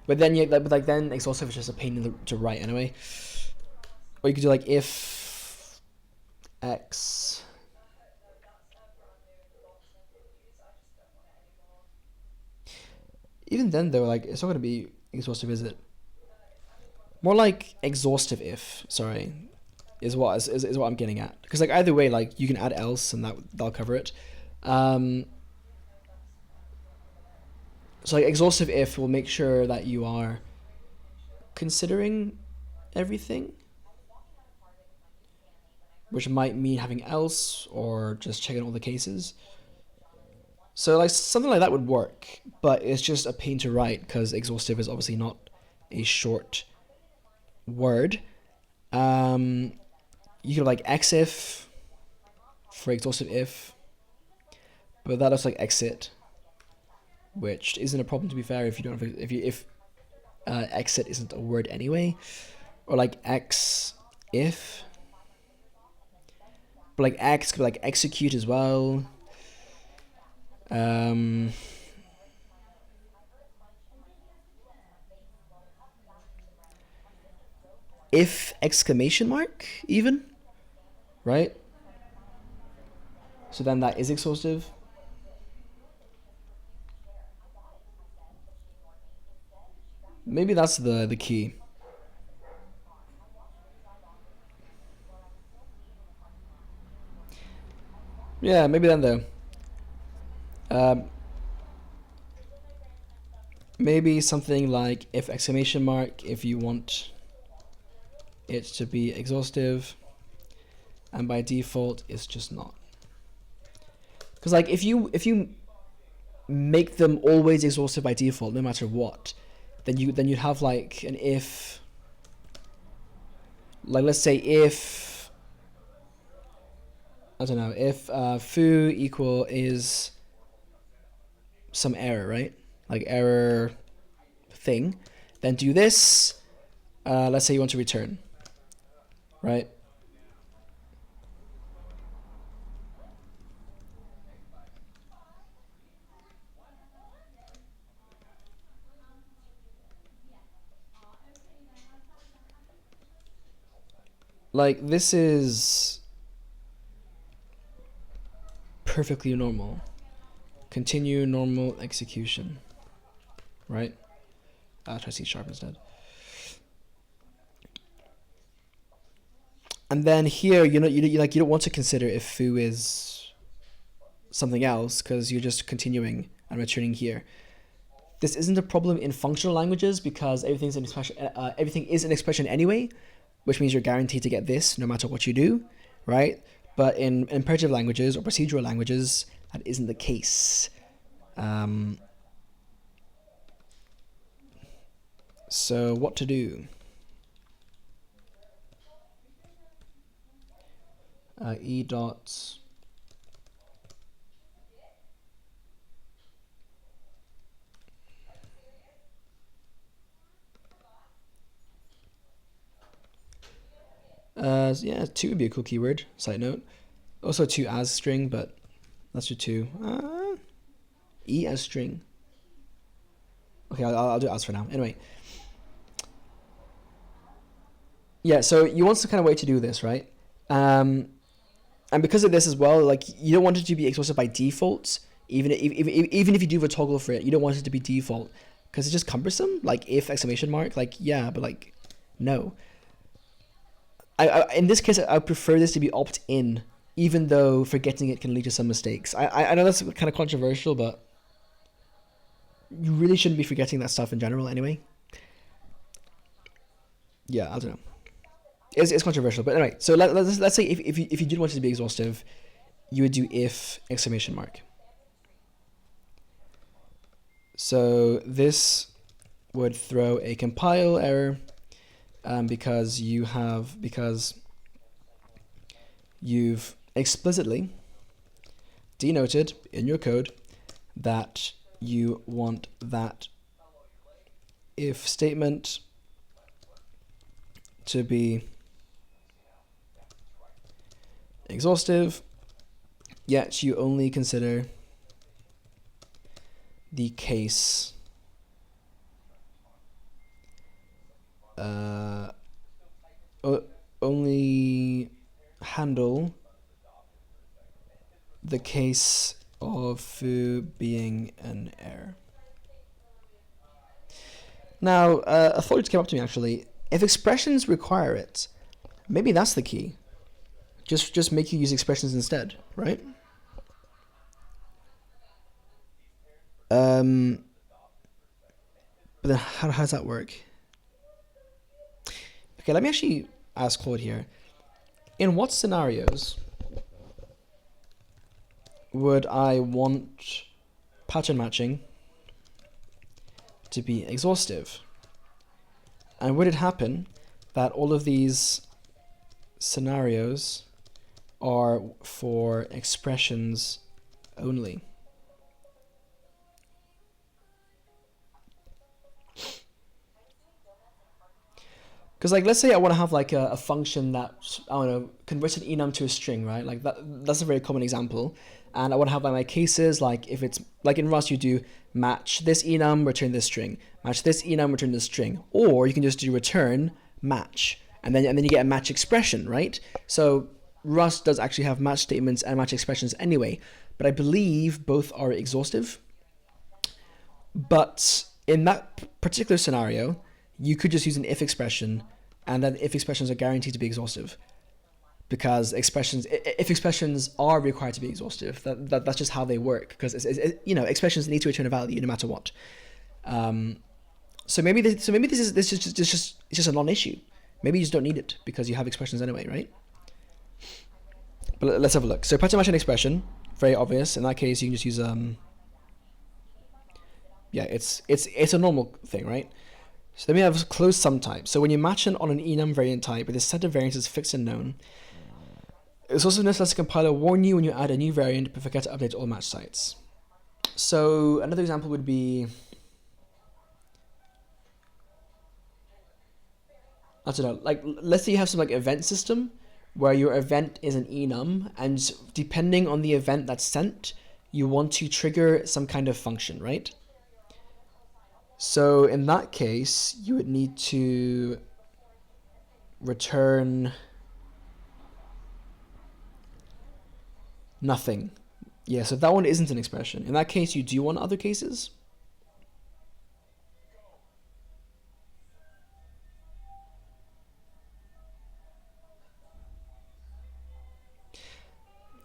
But then then exhaustive is just a pain to write anyway. Or you could do like if x even then though, like it's not going to be exhaustive, is it? More like exhaustive if, sorry, is what I'm getting at. Because like either way, like you can add else and that'll cover it. So like exhaustive if will make sure that you are considering everything, which might mean having else or just checking all the cases. So like something like that would work, but it's just a pain to write because exhaustive is obviously not a short word. You could like exif for exhaustive if, but that looks like exit, which isn't a problem to be fair if you don't have, if exit isn't a word anyway, or like x if, but like x could be like execute as well. If exclamation mark even, right? So then that is exhaustive. Maybe that's the key. Yeah, maybe then though. Maybe something like if exclamation mark if you want it to be exhaustive, and by default it's just not. Because like if you make them always exhaustive by default, no matter what, then you'd have like an if, like let's say if, I don't know, if foo equal is some error, right? Like error thing, then do this. Let's say you want to return, right? Like this is perfectly normal. Continue normal execution, right? I'll try C# instead. And then here, you don't want to consider if foo is something else because you're just continuing and returning here. This isn't a problem in functional languages because everything's an expression. Everything is an expression anyway, which means you're guaranteed to get this no matter what you do. right? But in imperative languages or procedural languages, that isn't the case. So what to do? E dot yeah, 2 would be a cool keyword, side note. Also 2 as string, but that's your 2. E as string. Okay, I'll do as for now. Anyway. Yeah, so you want some kind of way to do this, right? And because of this as well, like you don't want it to be exhausted by default. Even if you do have a toggle for it, you don't want it to be default because it's just cumbersome. Like if exclamation mark, like yeah, but like no. I in this case, I prefer this to be opt-in, even though forgetting it can lead to some mistakes. I know that's kind of controversial, but you really shouldn't be forgetting that stuff in general anyway. Yeah, I don't know. It's controversial, but anyway. So let's say if you did want it to be exhaustive, you would do if exclamation mark. So this would throw a compile error because you've explicitly denoted in your code that you want that if statement to be exhaustive, yet you only consider the case only handle the case of foo being an error. Now, a thought just came up to me actually. If expressions require it, maybe that's the key. Just make you use expressions instead, right? But then how does that work? Okay, let me actually ask Claude here. In what scenarios would I want pattern matching to be exhaustive? And would it happen that all of these scenarios are for expressions only? Because like, let's say I want to have like a function that, I don't know, converts an enum to a string, right? Like that's a very common example. And I want to have like my cases, like if it's like in Rust, you do match this enum, return this string, match this enum, return this string, or you can just do return match, and then you get a match expression, right? So Rust does actually have match statements and match expressions anyway, but I believe both are exhaustive. But in that particular scenario, you could just use an if expression, and then if expressions are guaranteed to be exhaustive, because if expressions are required to be exhaustive, that's just how they work. Because expressions need to return a value no matter what. So maybe this is just a non-issue. Maybe you just don't need it because you have expressions anyway, right? But let's have a look. So pattern matching expression, very obvious. In that case, you can just use yeah, it's a normal thing, right? So then we have closed sum type. So when you match on an enum variant type with a set of variants fixed and known, it's also necessary to compiler warn you when you add a new variant, but forget to update all match sites. So another example would be, I don't know, like let's say you have some like event system where your event is an enum, and depending on the event that's sent, you want to trigger some kind of function, right? So in that case, you would need to return nothing. Yeah, so that one isn't an expression. In that case, you do want other cases.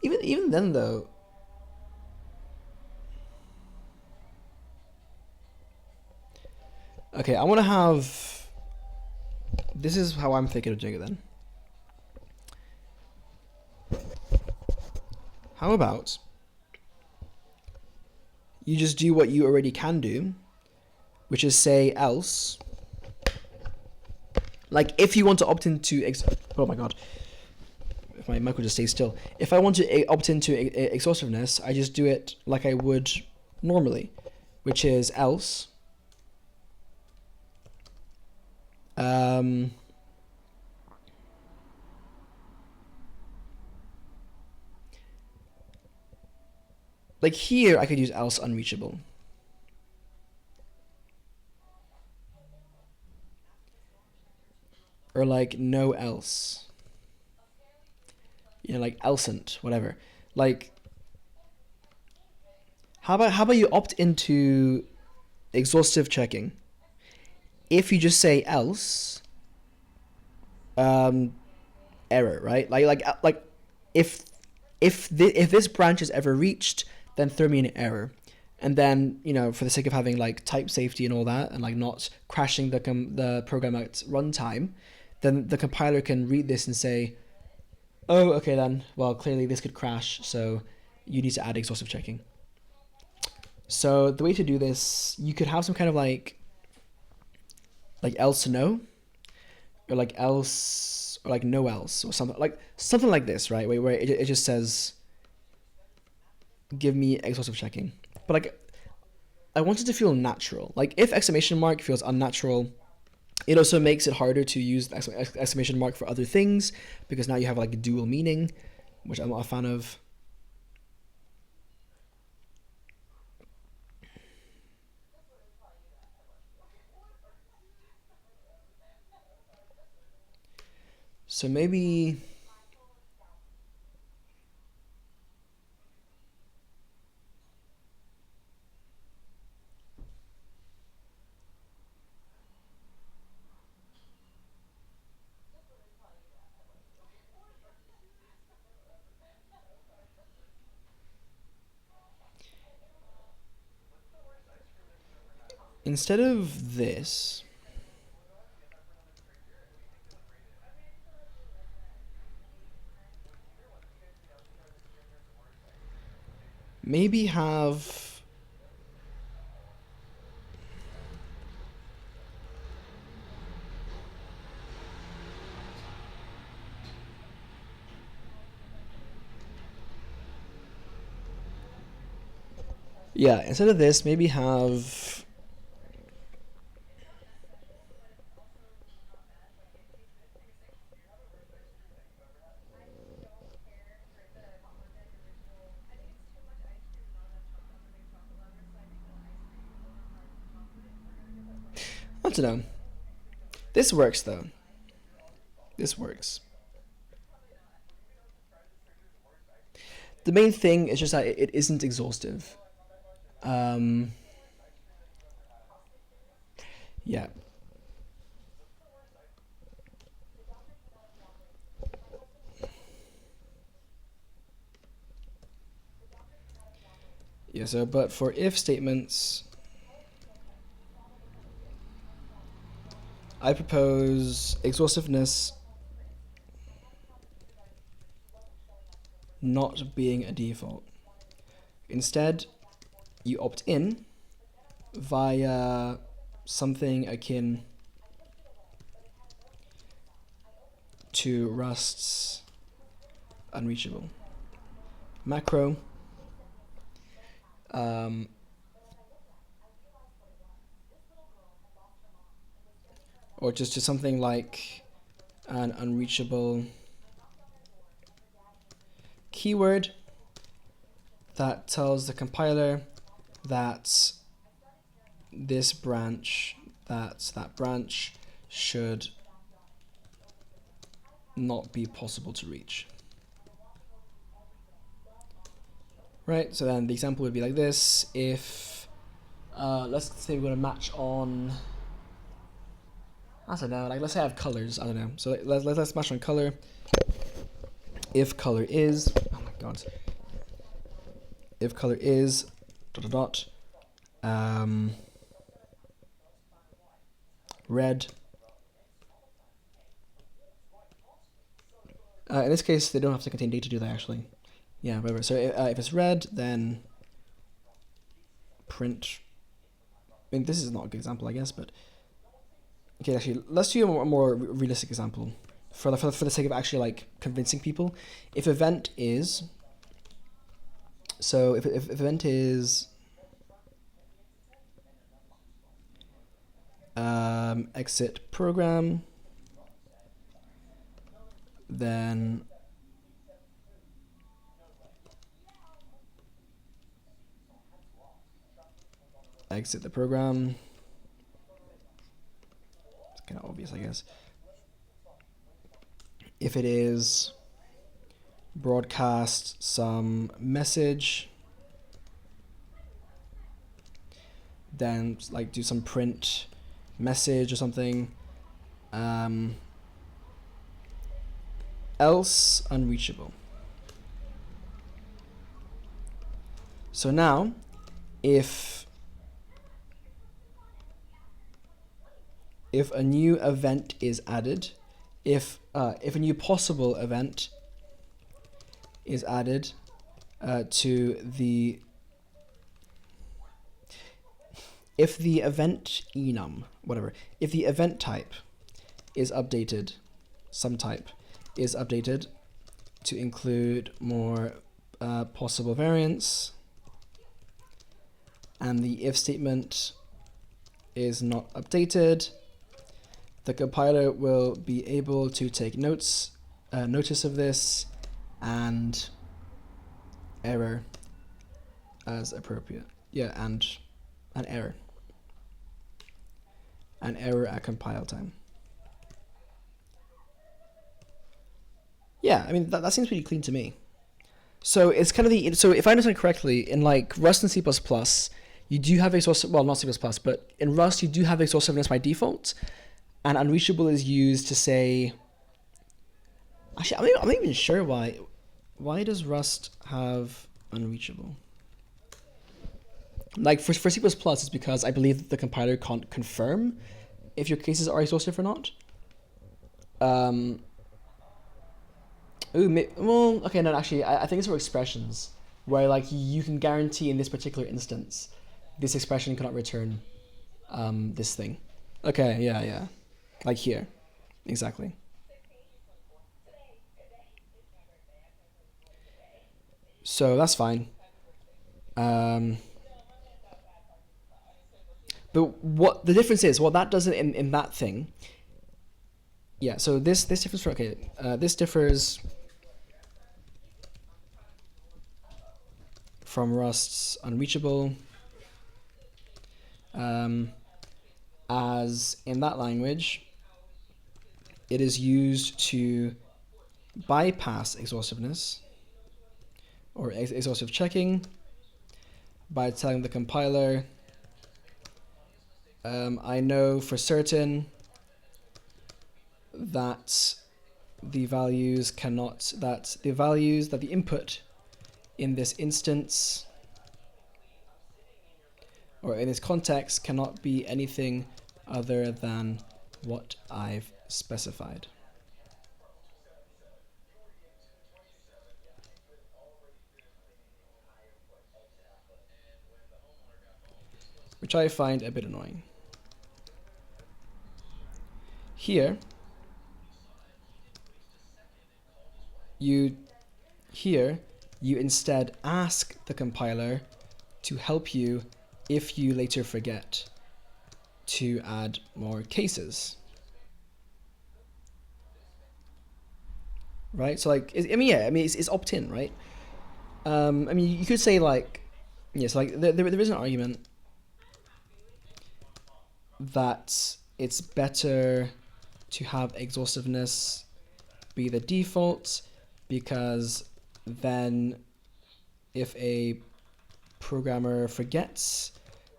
Even then though, okay, I want to have, this is how I'm thinking of doing it then. how about you just do what you already can do, which is say else. Like if you want to opt into oh my god, if my mic will just stay still. If I want to opt into exhaustiveness, I just do it like I would normally, which is else. Like here, I could use else unreachable. Or like no else. You know, like elsent, whatever. Like, how about you opt into exhaustive checking? If you just say else, error, right? Like if if this branch is ever reached, then throw me an error. And then, you know, for the sake of having like type safety and all that, and like not crashing the program at runtime, then the compiler can read this and say, oh, okay then, well, clearly this could crash, so you need to add exhaustive checking. So the way to do this, you could have some kind of like else to no, or like else, or like no else, or something like this, right? Where it just says, give me exhaustive checking. But like, I want it to feel natural. Like if exclamation mark feels unnatural, it also makes it harder to use the exclamation mark for other things, because now you have like a dual meaning, which I'm not a fan of. So maybe instead of this, maybe have instead of this, maybe have I don't know. This works though. This works. The main thing is just that it isn't exhaustive. Yeah. Yeah, so but for if statements, I propose exhaustiveness not being a default. Instead, you opt in via something akin to Rust's unreachable macro. Or just to something like an unreachable keyword that tells the compiler that this branch, that branch should not be possible to reach. Right, so then the example would be like this. If, let's say we're gonna match on, I don't know, like let's say I have colors, I don't know. So let's match on color. If color is, oh my god. If color is, red. In this case, they don't have to contain data, do they actually? Yeah, whatever. So if it's red, then print. I mean, this is not a good example, I guess, but okay. Actually, let's do a more realistic example for the sake of actually like convincing people. If event is if event is exit program, then exit the program. It's kind of obvious, I guess. If it is broadcast some message, then like do some print message or something. Else unreachable. So now, if a new event is added, if a new possible event is added to the, if the event enum, whatever, if the event type is updated, some type is updated to include more possible variants, and the if statement is not updated, the compiler will be able to take notice of this and error as appropriate. Yeah, and an error at compile time. Yeah, I mean that seems pretty clean to me. So it's kind of so if I understand correctly, in like Rust and C++, you do have exhaustive, well, not C++, but in Rust you do have exhaustiveness by default, and unreachable is used to say. Actually, I'm not even sure why. Why does Rust have unreachable? Like for C++, it's because I believe that the compiler can't confirm if your cases are exhaustive or not. Well, okay, no, actually, I think it's for expressions where like you can guarantee in this particular instance, this expression cannot return this thing. Okay, yeah, like here, exactly. So that's fine. But what the difference is, what that does in that thing. Yeah, so this differs from, okay, this differs from Rust's unreachable, as in that language, it is used to bypass exhaustiveness or exhaustive checking by telling the compiler, I know for certain that the values that the input in this instance or in this context cannot be anything other than what I've specified. Which I find a bit annoying. Here, you instead ask the compiler to help you if you later forget to add more cases. Right? So like, it's opt-in, right? I mean, you could say like, yes, like there is an argument that it's better to have exhaustiveness be the default, because then if a programmer forgets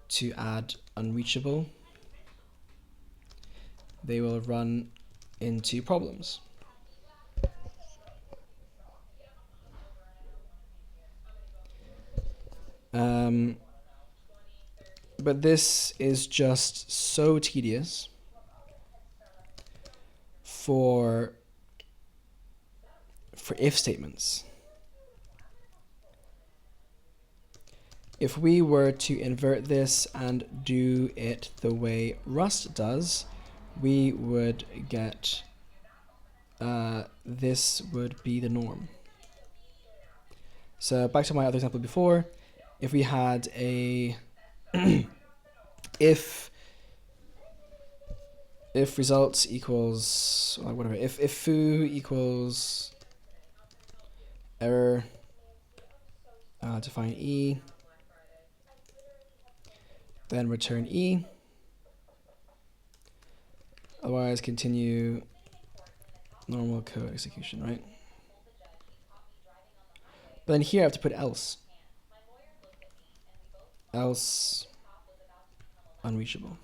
to add unreachable, they will run into problems. But this is just so tedious for if statements. if we were to invert this and do it the way Rust does, we would get this would be the norm. So back to my other example before, if we had a if results equals whatever, if foo equals error, define e, then return e, otherwise continue normal code execution, right? But then here I have to put else unreachable.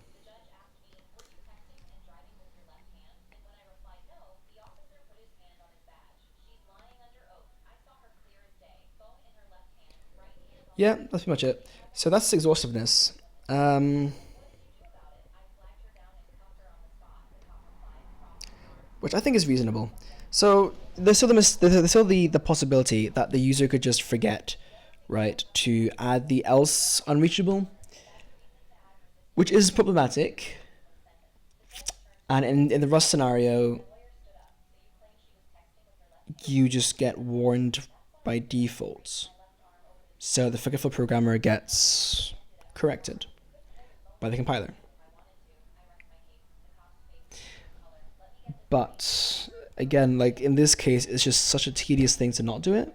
Yeah, that's pretty much it. So that's exhaustiveness. Which I think is reasonable. So there's still the possibility that the user could just forget, right, to add the else unreachable, which is problematic. And in the Rust scenario, you just get warned by default. So the forgetful programmer gets corrected by the compiler. But again, like in this case, it's just such a tedious thing to not do it.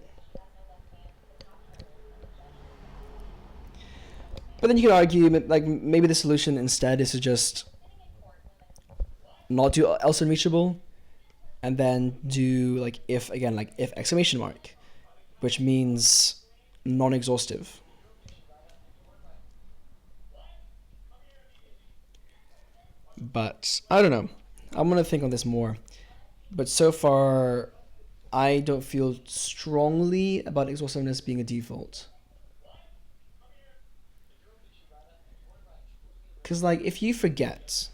But then you could argue, like maybe the solution instead is to just not do else unreachable, and then do like if again, like if exclamation mark, which means non-exhaustive. But I don't know. I'm gonna think on this more. But so far, I don't feel strongly about exhaustiveness being a default. Because like if you forget,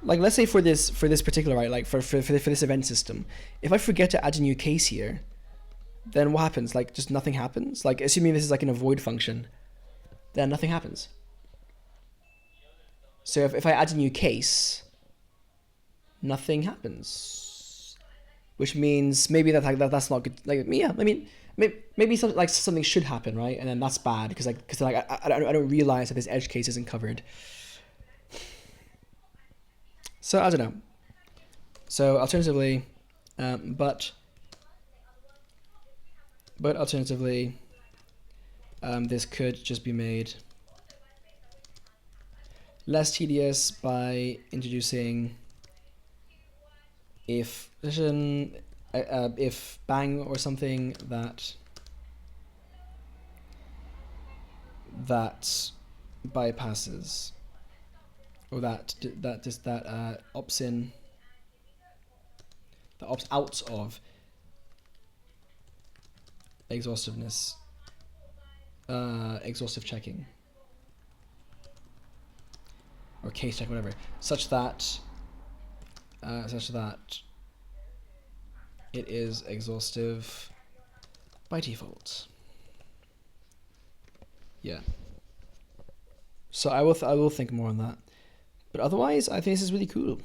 like let's say for this particular, right, like for this event system, if I forget to add a new case here, then what happens? Like just nothing happens. Like assuming this is like an avoid function, then nothing happens. So if I add a new case, nothing happens, which means maybe that's not good. Like yeah, I mean maybe something should happen, right? And then that's bad because I don't realize that this edge case isn't covered. So I don't know. So alternatively, but alternatively, this could just be made less tedious by introducing if bang or something that bypasses, or that opts in, that opts out of exhaustiveness, exhaustive checking, or case check, whatever, such that it is exhaustive by default. Yeah. So I will think more on that. But otherwise, I think this is really cool.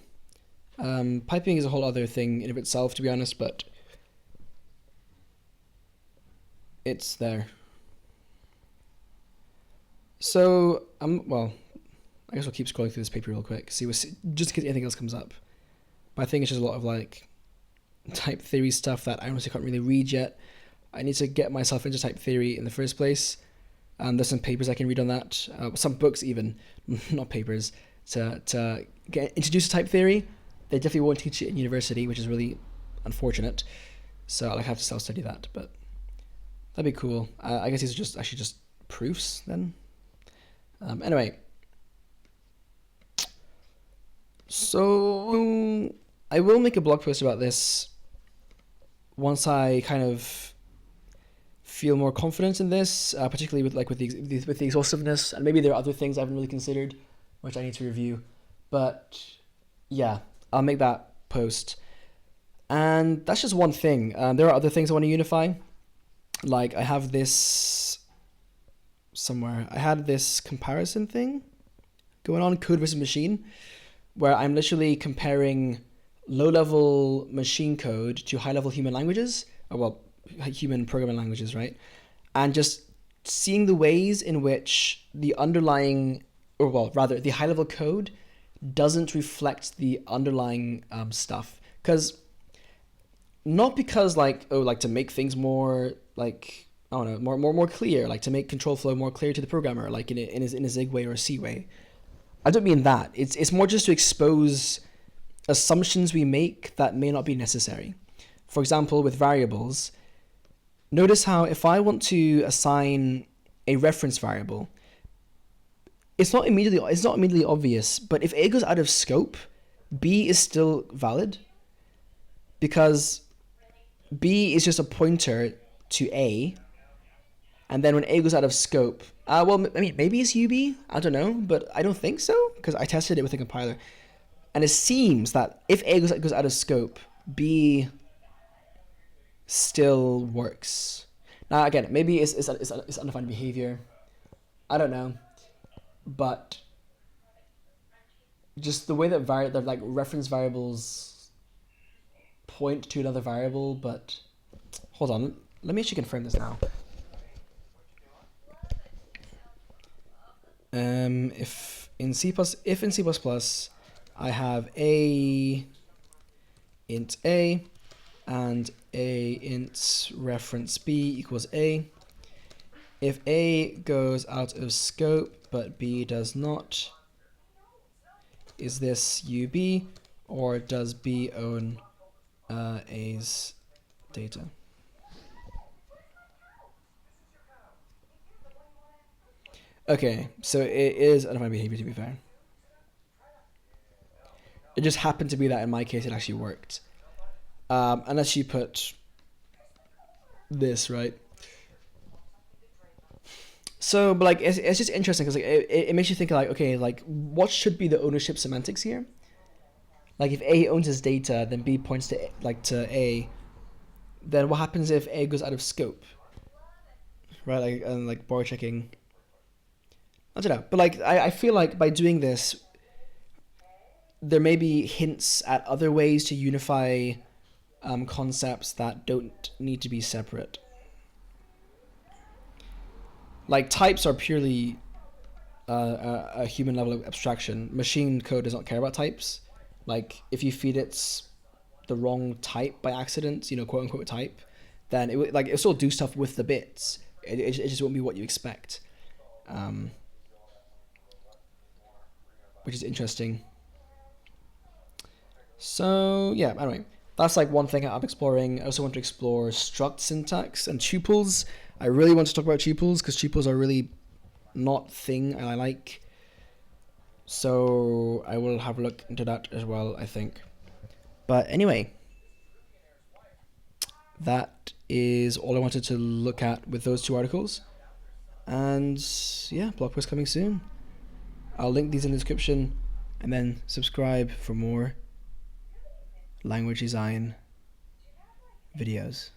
Piping is a whole other thing in of itself, to be honest, but it's there. So well, I guess we'll keep scrolling through this paper real quick, just in case anything else comes up. But I think it's just a lot of like type theory stuff that I honestly can't really read yet. I need to get myself into type theory in the first place. There's some papers I can read on that, some books even, not papers, to get introduced to type theory. They definitely won't teach it in university, which is really unfortunate. So I'll have to self-study that, but that'd be cool. I guess these are just proofs then. Anyway, so I will make a blog post about this once I kind of feel more confident in this, particularly with the exhaustiveness, and maybe there are other things I haven't really considered, which I need to review. But yeah, I'll make that post. And that's just one thing. There are other things I want to unify. Like I have this somewhere. I had this comparison thing going on, code versus machine, where I'm literally comparing low-level machine code to high-level human languages, or well, human programming languages, right? And just seeing the ways in which the underlying, or well, rather, the high-level code doesn't reflect the underlying stuff. Not because like, oh, like to make things more like, I don't know, more clear, like to make control flow more clear to the programmer, like in a Zig way or a C way. I don't mean that. It's more just to expose assumptions we make that may not be necessary. For example, with variables, notice how if I want to assign a reference variable, it's not immediately obvious, but if A goes out of scope, B is still valid because B is just a pointer to A, and then when A goes out of scope, well, I mean, maybe it's UB, I don't know, but I don't think so, because I tested it with a compiler, and it seems that if A goes out of scope, B still works. Now, again, maybe it's undefined behavior, I don't know, but just the way that like reference variables point to another variable, but hold on, let me actually confirm this now. If in C++ I have a int a and a int reference b equals a, if a goes out of scope but b does not, is this UB or does b own a's data? Okay, so it is undefined behavior, to be fair. It just happened to be that in my case it actually worked. Unless you put this, right? So, but like, it's just interesting because like it makes you think like, okay, like what should be the ownership semantics here? Like if A owns his data, then B points to A. Then what happens if A goes out of scope? Right, like and like borrow checking. I don't know, but like I feel like by doing this, there may be hints at other ways to unify concepts that don't need to be separate. Like types are purely a human level of abstraction. Machine code does not care about types. Like if you feed it the wrong type by accident, quote unquote type, then it'll still do stuff with the bits. It just won't be what you expect. Which is interesting. So yeah, anyway, that's like one thing I'm exploring. I also want to explore struct syntax and tuples. I really want to talk about tuples because tuples are really not thing I like. So I will have a look into that as well, I think. But anyway, that is all I wanted to look at with those two articles. And yeah, blog post coming soon. I'll link these in the description and then subscribe for more language design videos.